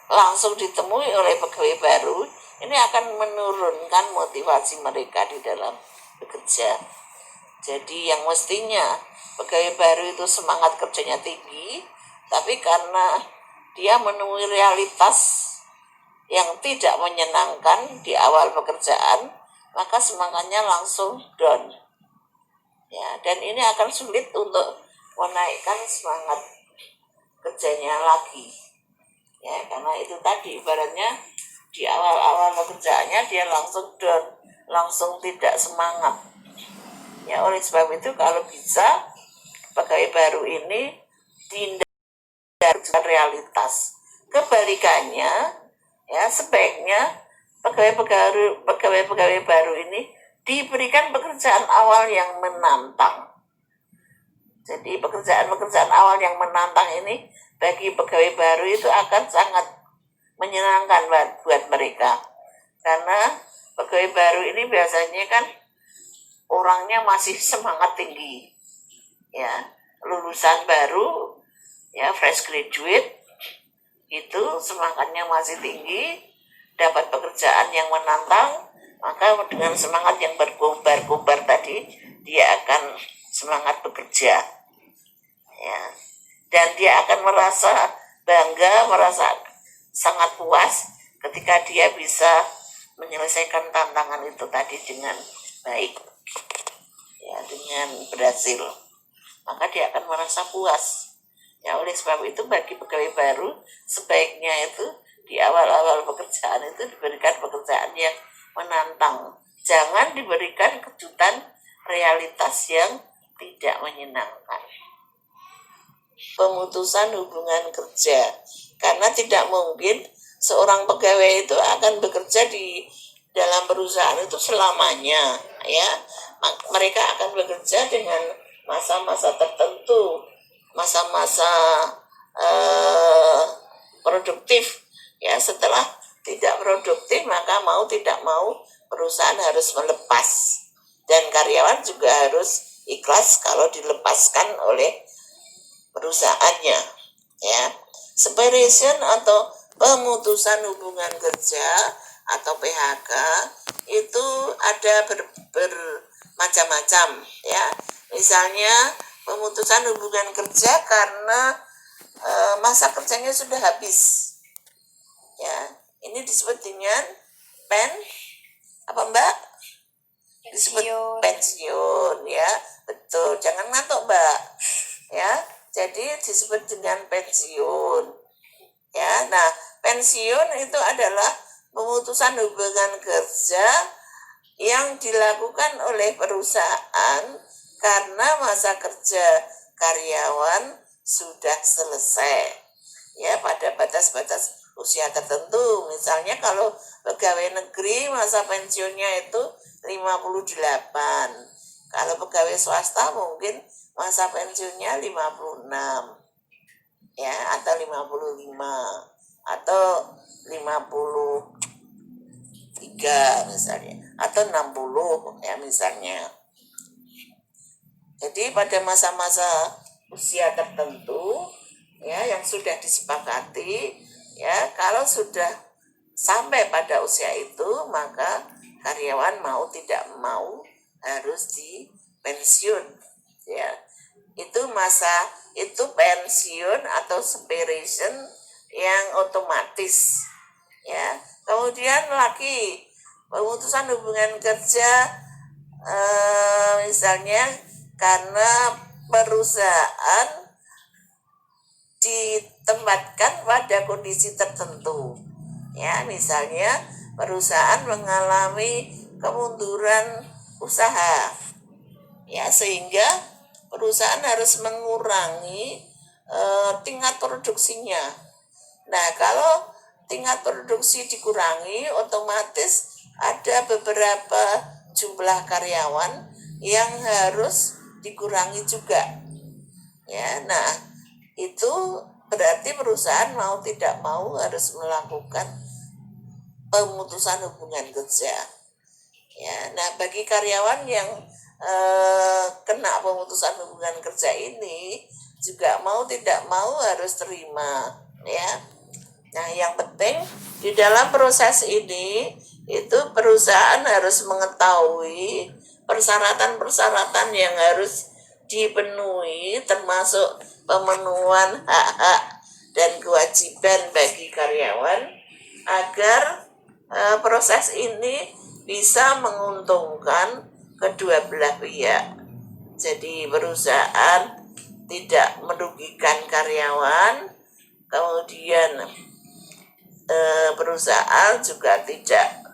[SPEAKER 3] langsung ditemui oleh pegawai baru, ini akan menurunkan motivasi mereka di dalam bekerja. Jadi yang mestinya pegawai baru itu semangat kerjanya tinggi, tapi karena dia menemui realitas yang tidak menyenangkan di awal pekerjaan, maka semangatnya langsung down. Ya, dan ini akan sulit untuk menaikkan semangat kerjanya lagi. Ya, karena itu tadi ibaratnya di awal-awal pekerjaannya dia langsung down, langsung tidak semangat. Ya, oleh sebab itu kalau bisa pegawai baru ini dihindari realitas. Kebalikannya, ya sebaiknya pegawai-pegawai baru ini diberikan pekerjaan awal yang menantang. Jadi pekerjaan-pekerjaan awal yang menantang ini bagi pegawai baru itu akan sangat menyenangkan buat mereka. Karena pegawai baru ini biasanya kan orangnya masih semangat tinggi. Ya, lulusan baru, ya fresh graduate, itu semangatnya masih tinggi, dapat pekerjaan yang menantang, maka dengan semangat yang berkobar-kobar tadi, dia akan semangat bekerja. Ya. Dan dia akan merasa bangga, merasa sangat puas ketika dia bisa menyelesaikan tantangan itu tadi dengan baik. Ya, dengan berhasil. Maka dia akan merasa puas. Ya, oleh sebab itu bagi pegawai baru sebaiknya itu di awal-awal pekerjaan itu diberikan pekerjaan yang menantang. Jangan diberikan kejutan realitas yang tidak menyenangkan. Pemutusan hubungan kerja. Karena tidak mungkin seorang pegawai itu akan bekerja di dalam perusahaan itu selamanya. Ya, mereka akan bekerja dengan masa-masa tertentu, masa-masa produktif. Ya, setelah tidak produktif maka mau tidak mau perusahaan harus melepas dan karyawan juga harus ikhlas kalau dilepaskan oleh perusahaannya. Ya, separation atau pemutusan hubungan kerja atau PHK itu ada bermacam-macam. Ya, misalnya pemutusan hubungan kerja karena masa kerjanya sudah habis. Ya, ini disebut dengan Mbak? Disebut pensiun, ya. Betul, jangan ngantuk, Mbak. Ya, jadi disebut dengan pensiun. Ya, nah, pensiun itu adalah pemutusan hubungan kerja yang dilakukan oleh perusahaan karena masa kerja karyawan sudah selesai. Ya, pada batas-batas usia tertentu. Misalnya kalau pegawai negeri masa pensiunnya itu 58. Kalau pegawai swasta mungkin masa pensiunnya 56. Ya, atau 55 atau 53 misalnya, atau 60 ya misalnya. Jadi pada masa-masa usia tertentu ya yang sudah disepakati, ya kalau sudah sampai pada usia itu maka karyawan mau tidak mau harus dipensiun. ya. Itu pensiun atau separation yang otomatis, ya. Kemudian lagi pemutusan hubungan kerja, misalnya karena perusahaan ditempatkan pada kondisi tertentu, ya, misalnya perusahaan mengalami kemunduran usaha, ya, sehingga perusahaan harus mengurangi tingkat produksinya. Nah, kalau tingkat produksi dikurangi, otomatis ada beberapa jumlah karyawan yang harus dikurangi juga, ya. Nah, itu berarti perusahaan mau tidak mau harus melakukan pemutusan hubungan kerja, ya. Nah, bagi karyawan yang kena pemutusan hubungan kerja ini juga mau tidak mau harus terima, ya. Nah, yang penting di dalam proses ini itu perusahaan harus mengetahui persyaratan-persyaratan yang harus dipenuhi, termasuk pemenuhan hak-hak dan kewajiban bagi karyawan agar proses ini bisa menguntungkan kedua belah pihak. Jadi perusahaan tidak merugikan karyawan, kemudian perusahaan juga tidak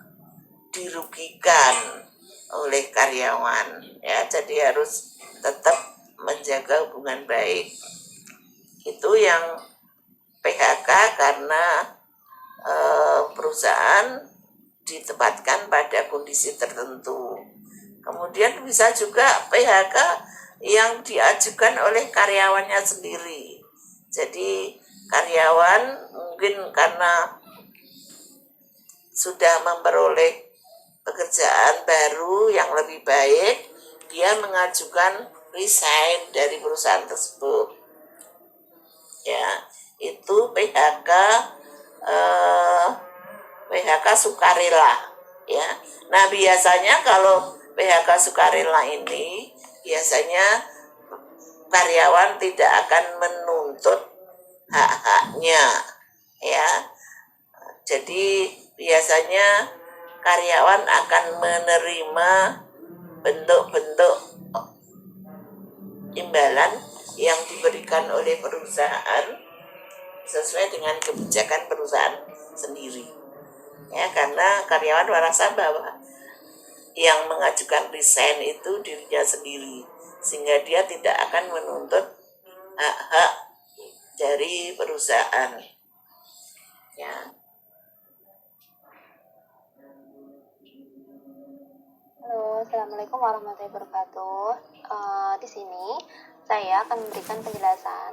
[SPEAKER 3] dirugikan oleh karyawan, ya. Jadi harus tetap menjaga hubungan baik. Itu yang PHK karena perusahaan ditempatkan pada kondisi tertentu. Kemudian bisa juga PHK yang diajukan oleh karyawannya sendiri. Jadi karyawan mungkin karena sudah memperoleh pekerjaan baru yang lebih baik, dia mengajukan resign dari perusahaan tersebut, ya. Itu PHK sukarela, ya. Nah, biasanya kalau PHK sukarela ini biasanya karyawan tidak akan menuntut hak-haknya, ya. Jadi biasanya karyawan akan menerima bentuk-bentuk imbalan yang diberikan oleh perusahaan sesuai dengan kebijakan perusahaan sendiri, ya. Karena karyawan merasa bahwa yang mengajukan resign itu dirinya sendiri, sehingga dia tidak akan menuntut hak-hak dari perusahaan, ya.
[SPEAKER 4] Halo, Assalamualaikum warahmatullahi wabarakatuh. Di sini saya akan memberikan penjelasan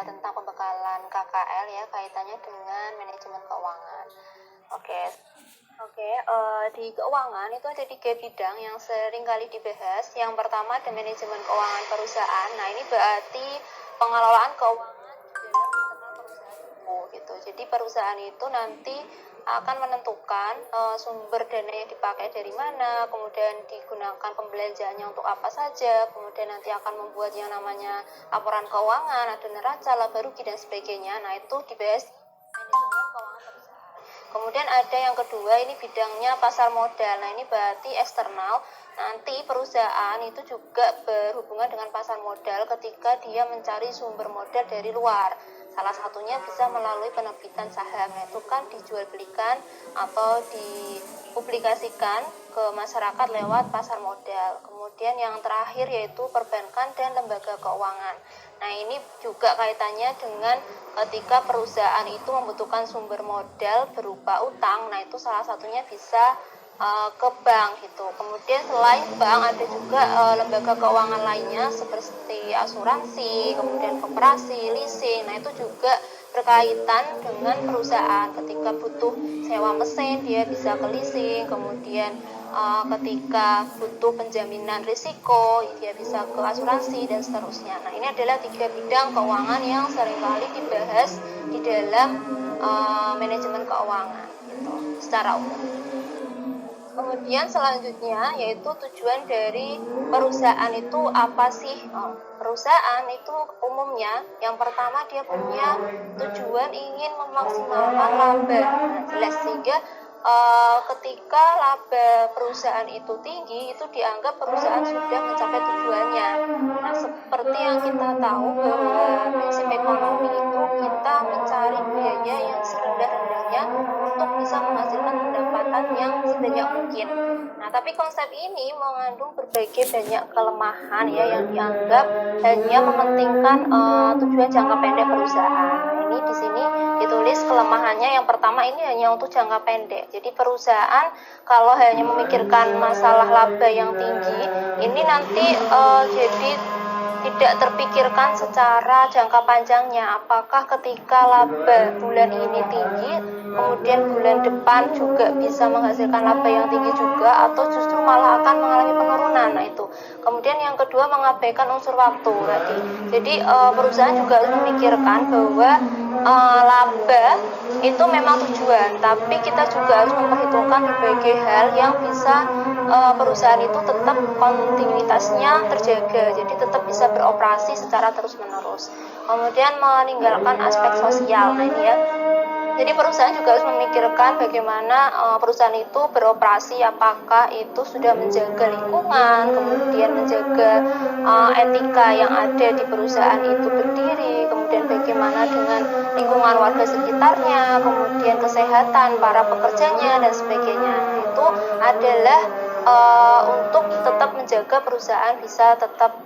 [SPEAKER 4] tentang pembekalan KKL, ya, kaitannya dengan manajemen keuangan. Oke, di keuangan itu ada 3 bidang yang sering kali dibahas. Yang pertama ada manajemen keuangan perusahaan. Nah, ini berarti pengelolaan keuangan di dalam internal perusahaan itu, gitu. Jadi perusahaan itu nanti akan menentukan sumber dana yang dipakai dari mana, kemudian digunakan pembelanjaannya untuk apa saja, kemudian nanti akan membuat yang namanya laporan keuangan, ada neraca, laba rugi dan sebagainya. Nah, itu dibahas manajemen keuangan perusahaan. Kemudian ada yang kedua, ini bidangnya pasar modal. Nah, ini berarti eksternal. Nanti perusahaan itu juga berhubungan dengan pasar modal ketika dia mencari sumber modal dari luar. Salah satunya bisa melalui penerbitan saham, yaitu kan dijual belikan atau dipublikasikan ke masyarakat lewat pasar modal. Kemudian yang terakhir yaitu perbankan dan lembaga keuangan. Nah, ini juga kaitannya dengan ketika perusahaan itu membutuhkan sumber modal berupa utang. Nah, itu salah satunya bisa ke bank, gitu. Kemudian selain bank ada juga lembaga keuangan lainnya seperti asuransi, kemudian koperasi, leasing. Nah, itu juga berkaitan dengan perusahaan. Ketika butuh sewa mesin dia bisa ke leasing, kemudian ketika butuh penjaminan risiko dia bisa ke asuransi dan seterusnya. Nah, ini adalah 3 bidang keuangan yang seringkali dibahas di dalam manajemen keuangan, gitu, secara umum. Kemudian selanjutnya yaitu tujuan dari perusahaan itu apa sih? Perusahaan itu umumnya yang pertama dia punya tujuan ingin memaksimalkan laba. Nah, jelas sehingga ketika laba perusahaan itu tinggi itu dianggap perusahaan sudah mencapai tujuannya. Nah, seperti yang kita tahu bahwa prinsip ekonomi itu kita mencari biaya yang serendah-rendahnya untuk bisa menghasilkan pendapatan yang sebanyak mungkin. Nah, tapi konsep ini mengandung berbagai banyak kelemahan ya yang dianggap hanya mementingkan tujuan jangka pendek perusahaan. Nah, ini di sini ditulis kelemahannya yang pertama ini hanya untuk jangka pendek. Jadi perusahaan kalau hanya memikirkan masalah laba yang tinggi, ini nanti jadi tidak terpikirkan secara jangka panjangnya. Apakah ketika laba bulan ini tinggi, kemudian bulan depan juga bisa menghasilkan laba yang tinggi juga, atau justru malah akan mengalami penurunan. Nah itu. Kemudian yang kedua mengabaikan unsur waktu tadi. Jadi perusahaan juga harus memikirkan bahwa laba itu memang tujuan, tapi kita juga harus memperhitungkan berbagai hal yang bisa perusahaan itu tetap kontinuitasnya terjaga, jadi tetap bisa beroperasi secara terus-menerus. Kemudian meninggalkan aspek sosial, nah ini ya. Jadi perusahaan juga harus memikirkan bagaimana perusahaan itu beroperasi, apakah itu sudah menjaga lingkungan, kemudian menjaga etika yang ada di perusahaan itu berdiri, kemudian bagaimana dengan lingkungan warga sekitarnya, kemudian kesehatan para pekerjanya dan sebagainya. Nah, itu adalah untuk tetap menjaga perusahaan bisa tetap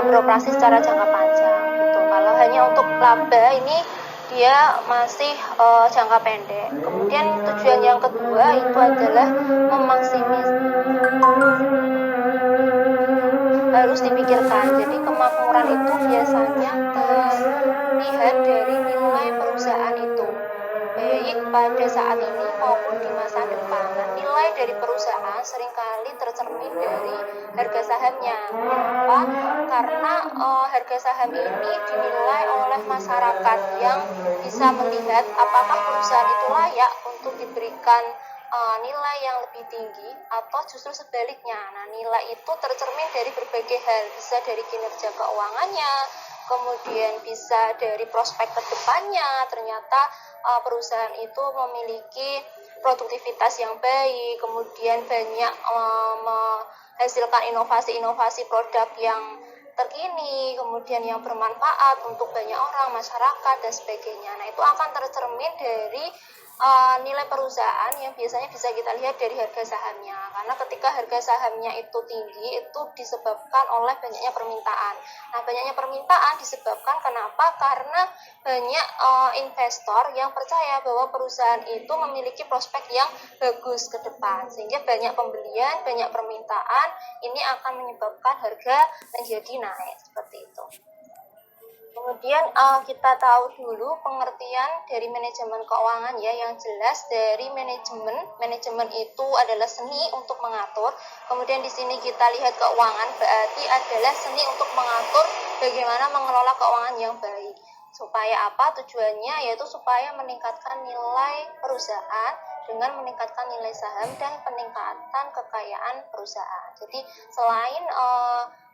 [SPEAKER 4] beroperasi secara jangka panjang gitu. Kalau hanya untuk laba ini dia masih jangka pendek. Kemudian tujuan yang kedua itu adalah harus dipikirkan. Jadi kemakmuran itu biasanya terlihat dari nilai perusahaan itu, baik pada saat ini maupun di masa depan. Nah, nilai dari perusahaan seringkali tercermin dari harga sahamnya. Kenapa? Karena harga saham ini dinilai oleh masyarakat yang bisa melihat apakah perusahaan itu layak untuk diberikan nilai yang lebih tinggi atau justru sebaliknya. Nah, nilai itu tercermin dari berbagai hal, bisa dari kinerja keuangannya, kemudian bisa dari prospek ke depannya. Ternyata perusahaan itu memiliki produktivitas yang baik, kemudian banyak menghasilkan inovasi-inovasi produk yang terkini, kemudian yang bermanfaat untuk banyak orang, masyarakat, dan sebagainya. Nah, itu akan tercermin dari nilai perusahaan yang biasanya bisa kita lihat dari harga sahamnya. Karena ketika harga sahamnya itu tinggi, itu disebabkan oleh banyaknya permintaan. Nah, banyaknya permintaan disebabkan kenapa? Karena banyak investor yang percaya bahwa perusahaan itu memiliki prospek yang bagus ke depan. Sehingga banyak pembelian, banyak permintaan, ini akan menyebabkan harga menjadi naik. Seperti itu. Kemudian kita tahu dulu pengertian dari manajemen keuangan ya, yang jelas dari manajemen itu adalah seni untuk mengatur. Kemudian di sini kita lihat keuangan berarti adalah seni untuk mengatur bagaimana mengelola keuangan yang baik. Supaya apa? Tujuannya yaitu supaya meningkatkan nilai perusahaan dengan meningkatkan nilai saham dan peningkatan kekayaan perusahaan. Jadi selain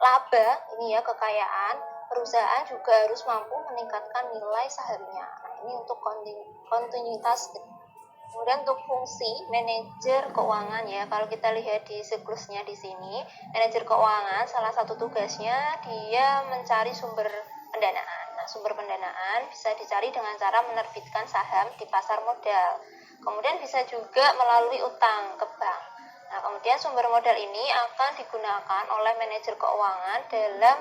[SPEAKER 4] laba ini ya kekayaan, perusahaan juga harus mampu meningkatkan nilai sahamnya. Nah, ini untuk kontinuitas. Kemudian untuk fungsi manajer keuangan ya, kalau kita lihat di siklusnya di sini, manajer keuangan salah satu tugasnya dia mencari sumber pendanaan. Nah, sumber pendanaan bisa dicari dengan cara menerbitkan saham di pasar modal. Kemudian bisa juga melalui utang ke bank. Nah, kemudian sumber modal ini akan digunakan oleh manajer keuangan dalam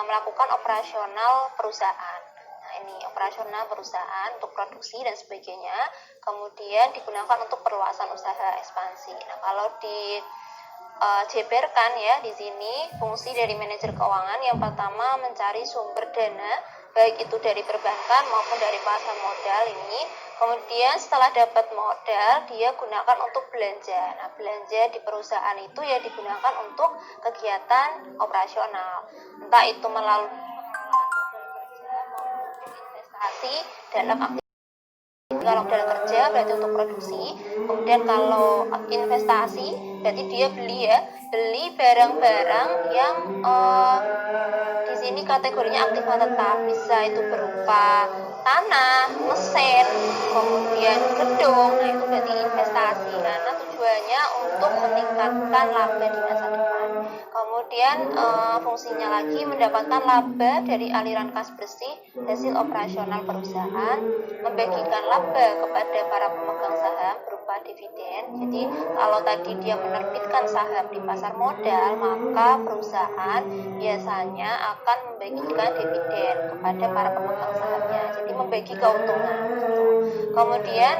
[SPEAKER 4] melakukan operasional perusahaan. Nah, ini operasional perusahaan untuk produksi dan sebagainya. Kemudian digunakan untuk perluasan usaha ekspansi. Nah, kalau di jeberkan ya di sini fungsi dari manajer keuangan yang pertama mencari sumber dana baik itu dari perbankan maupun dari pasar modal ini. Kemudian setelah dapat modal dia gunakan untuk belanja. Nah, belanja di perusahaan itu ya digunakan untuk kegiatan operasional, entah itu melalui pengelolaan modal kerja maupun investasi dalam aktivitas Kalau modal kerja berarti untuk produksi, kemudian kalau investasi berarti dia beli barang-barang yang di sini kategorinya aktiva tetap, bisa itu berupa tanah, mesin, kemudian gedung. Nah itu berarti investasi karena tujuannya untuk meningkatkan laba di masa depan. Kemudian fungsinya lagi mendapatkan laba dari aliran kas bersih hasil operasional perusahaan, membagikan laba kepada para pemegang saham berupa dividen. Jadi kalau tadi dia menerbitkan saham di pasar modal, maka perusahaan biasanya akan membagikan dividen kepada para pemegang sahamnya. Jadi membagi keuntungan. Kemudian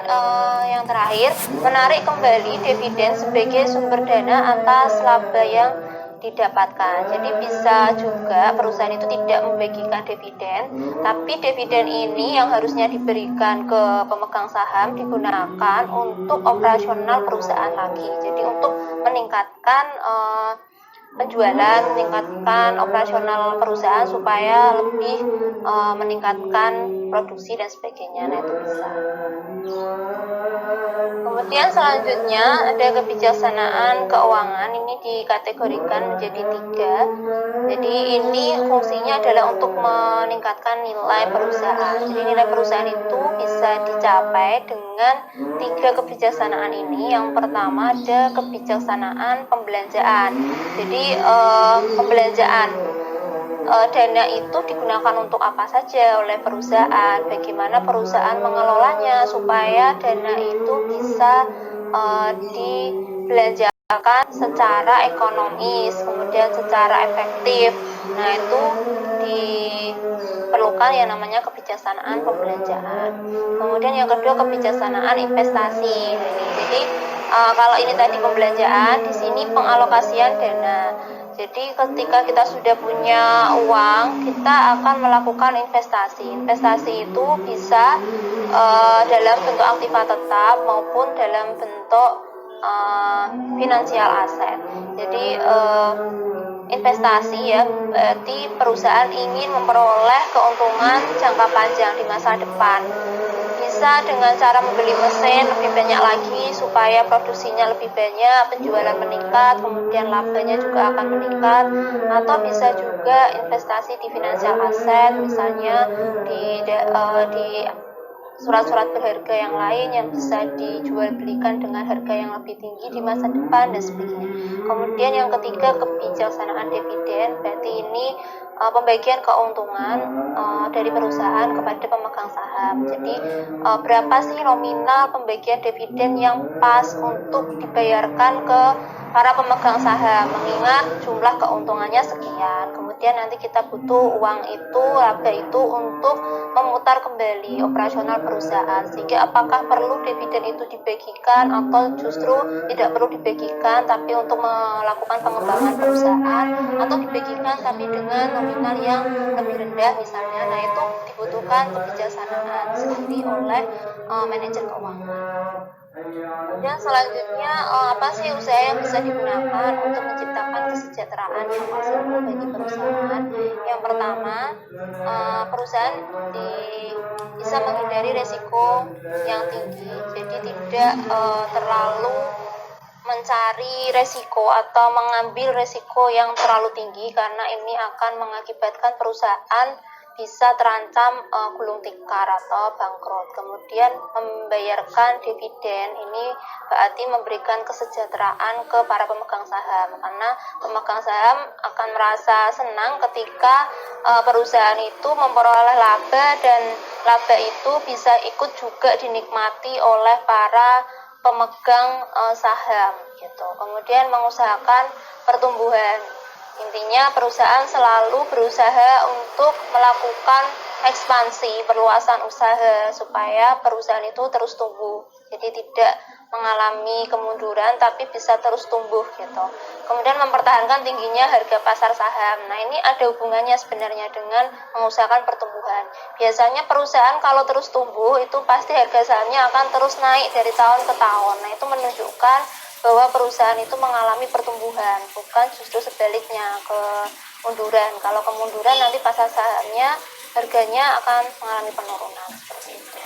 [SPEAKER 4] yang terakhir, menarik kembali dividen sebagai sumber dana atas laba yang didapatkan. Jadi bisa juga perusahaan itu tidak membagikan dividen, tapi dividen ini yang harusnya diberikan ke pemegang saham digunakan untuk operasional perusahaan lagi. Jadi untuk meningkatkan penjualan, meningkatkan operasional perusahaan supaya lebih meningkatkan produksi dan sebagainya. Nah itu bisa. Kemudian selanjutnya ada kebijaksanaan keuangan, ini dikategorikan menjadi 3. Jadi ini fungsinya adalah untuk meningkatkan nilai perusahaan. Jadi nilai perusahaan itu bisa dicapai dengan 3 kebijaksanaan ini. Yang pertama ada kebijaksanaan pembelanjaan. Jadi pembelanjaan dana itu digunakan untuk apa saja oleh perusahaan, bagaimana perusahaan mengelolanya supaya dana itu bisa dibelanjakan secara ekonomis, kemudian secara efektif. Nah itu diperlukan yang namanya kebijaksanaan pembelanjaan. Kemudian yang kedua kebijaksanaan investasi. Jadi kalau ini tadi pembelanjaan, di sini pengalokasian dana. Jadi ketika kita sudah punya uang, kita akan melakukan investasi. Investasi itu bisa dalam bentuk aktiva tetap maupun dalam bentuk finansial aset. Jadi investasi ya berarti perusahaan ingin memperoleh keuntungan jangka panjang di masa depan. Bisa dengan cara membeli mesin lebih banyak lagi supaya produksinya lebih banyak, penjualan meningkat, kemudian labanya juga akan meningkat. Atau bisa juga investasi di finansial aset, misalnya di surat-surat berharga yang lain yang bisa dijual belikan dengan harga yang lebih tinggi di masa depan dan sebagainya. Kemudian yang ketiga kebijaksanaan dividen, berarti ini pembagian keuntungan dari perusahaan kepada pemegang saham. Jadi berapa sih nominal pembagian dividen yang pas untuk dibayarkan ke para pemegang saham, mengingat jumlah keuntungannya sekian. Kemudian nanti kita butuh uang itu, laba itu untuk memutar kembali operasional perusahaan, sehingga apakah perlu dividen itu dibagikan atau justru tidak perlu dibagikan tapi untuk melakukan pengembangan perusahaan, atau dibagikan tapi dengan nominal yang lebih rendah misalnya. Nah itu dibutuhkan kebijaksanaan sendiri oleh manajer keuangan. Kemudian selanjutnya apa sih usaha yang bisa digunakan untuk menciptakan kesejahteraan yang maksimal bagi perusahaan? Yang pertama, perusahaan bisa menghindari resiko yang tinggi, jadi tidak terlalu mencari resiko atau mengambil resiko yang terlalu tinggi, karena ini akan mengakibatkan perusahaan bisa terancam gulung tikar atau bangkrut. Kemudian membayarkan dividen ini berarti memberikan kesejahteraan ke para pemegang saham, karena pemegang saham akan merasa senang ketika perusahaan itu memperoleh laba, dan laba itu bisa ikut juga dinikmati oleh para pemegang saham gitu. Kemudian mengusahakan pertumbuhan. Intinya perusahaan selalu berusaha untuk melakukan ekspansi, perluasan usaha supaya perusahaan itu terus tumbuh. Jadi tidak mengalami kemunduran tapi bisa terus tumbuh gitu. Kemudian mempertahankan tingginya harga pasar saham. Nah, ini ada hubungannya sebenarnya dengan mengusahakan pertumbuhan. Biasanya perusahaan kalau terus tumbuh itu pasti harga sahamnya akan terus naik dari tahun ke tahun. Nah, itu menunjukkan bahwa perusahaan itu mengalami pertumbuhan, bukan justru sebaliknya kemunduran. Kalau kemunduran nanti pasar sahamnya harganya akan mengalami penurunan seperti itu.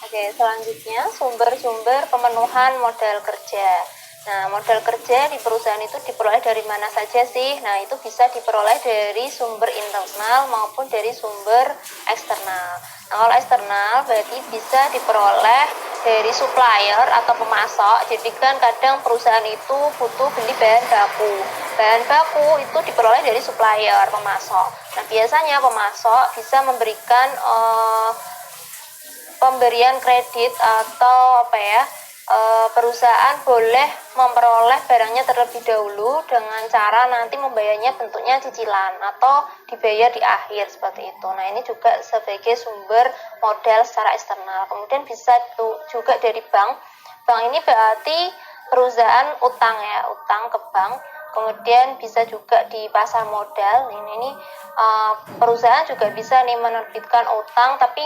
[SPEAKER 4] Oke, selanjutnya sumber-sumber pemenuhan modal kerja. Nah, modal kerja di perusahaan itu diperoleh dari mana saja sih? Nah, itu bisa diperoleh dari sumber internal maupun dari sumber eksternal. Nah, kalau eksternal berarti bisa diperoleh dari supplier atau pemasok. Jadi kan kadang perusahaan itu butuh beli bahan baku. Bahan baku itu diperoleh dari supplier, pemasok. Nah, biasanya pemasok bisa memberikan pemberian kredit atau perusahaan boleh memperoleh barangnya terlebih dahulu dengan cara nanti membayarnya bentuknya cicilan atau dibayar di akhir seperti itu. Nah, ini juga sebagai sumber modal secara eksternal. Kemudian bisa juga dari bank. Bank ini berarti perusahaan utang ya, utang ke bank. Kemudian bisa juga di pasar modal. Ini perusahaan juga bisa nih menerbitkan utang tapi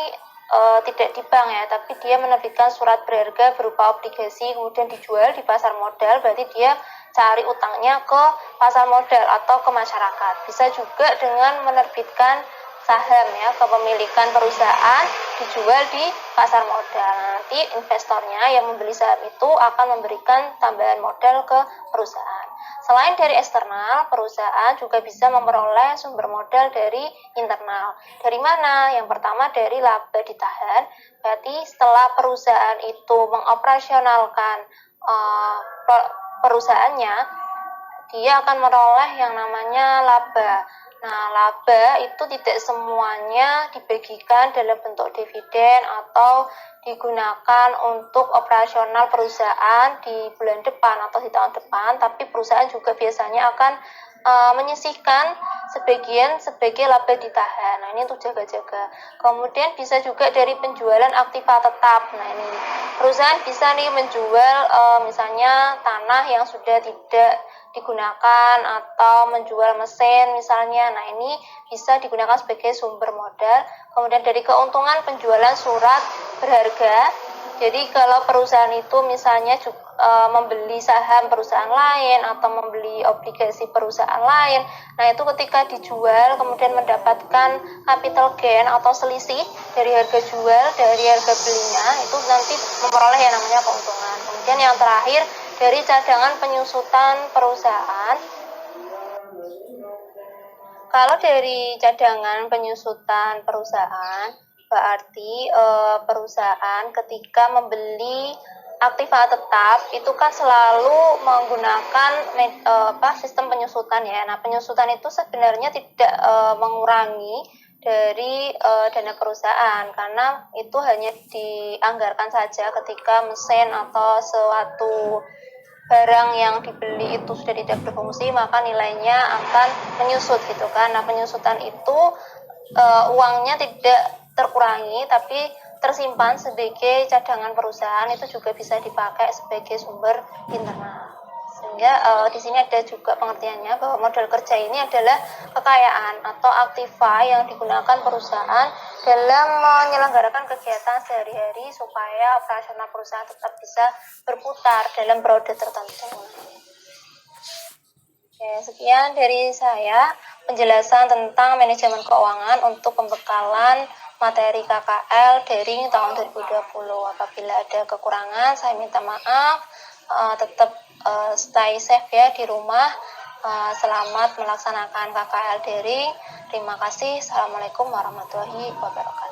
[SPEAKER 4] tidak di bank ya, tapi dia menerbitkan surat berharga berupa obligasi kemudian dijual di pasar modal, berarti dia cari utangnya ke pasar modal atau ke masyarakat. Bisa juga dengan menerbitkan saham ya, kepemilikan perusahaan dijual di pasar modal. Nanti investornya yang membeli saham itu akan memberikan tambahan modal ke perusahaan. Selain dari eksternal, perusahaan juga bisa memperoleh sumber modal dari internal. Dari mana? Yang pertama dari laba ditahan. Berarti setelah perusahaan itu mengoperasionalkan perusahaannya, dia akan meroleh yang namanya laba. Nah, laba itu tidak semuanya dibagikan dalam bentuk dividen atau digunakan untuk operasional perusahaan di bulan depan atau di tahun depan, tapi perusahaan juga biasanya akan menyisihkan sebagian sebagai laba ditahan. Nah, ini untuk jaga-jaga. Kemudian bisa juga dari penjualan aktiva tetap. Nah, ini perusahaan bisa nih menjual misalnya tanah yang sudah tidak digunakan atau menjual mesin misalnya. Nah, ini bisa digunakan sebagai sumber modal. Kemudian dari keuntungan penjualan surat berharga. Jadi kalau perusahaan itu misalnya membeli saham perusahaan lain atau membeli obligasi perusahaan lain, nah itu ketika dijual kemudian mendapatkan capital gain atau selisih dari harga jual dari harga belinya, itu nanti memperoleh yang namanya keuntungan. Kemudian yang terakhir dari cadangan penyusutan perusahaan. Kalau dari cadangan penyusutan perusahaan, berarti perusahaan ketika membeli aktiva tetap itu kan selalu menggunakan sistem penyusutan ya. Nah, penyusutan itu sebenarnya tidak mengurangi dari dana perusahaan karena itu hanya dianggarkan saja ketika mesin atau suatu barang yang dibeli itu sudah tidak berfungsi, maka nilainya akan menyusut gitu kan. Nah, penyusutan itu uangnya tidak terkurangi tapi tersimpan sebagai cadangan perusahaan, itu juga bisa dipakai sebagai sumber internal. Sehingga di sini ada juga pengertiannya bahwa modal kerja ini adalah kekayaan atau aktiva yang digunakan perusahaan dalam menyelenggarakan kegiatan sehari-hari supaya operasional perusahaan tetap bisa berputar dalam periode tertentu. Oke, sekian dari saya penjelasan tentang manajemen keuangan untuk pembekalan materi KKL daring tahun 2020. Apabila ada kekurangan, saya minta maaf. Tetap stay safe ya di rumah. Selamat melaksanakan KKL daring. Terima kasih. Assalamualaikum warahmatullahi wabarakatuh.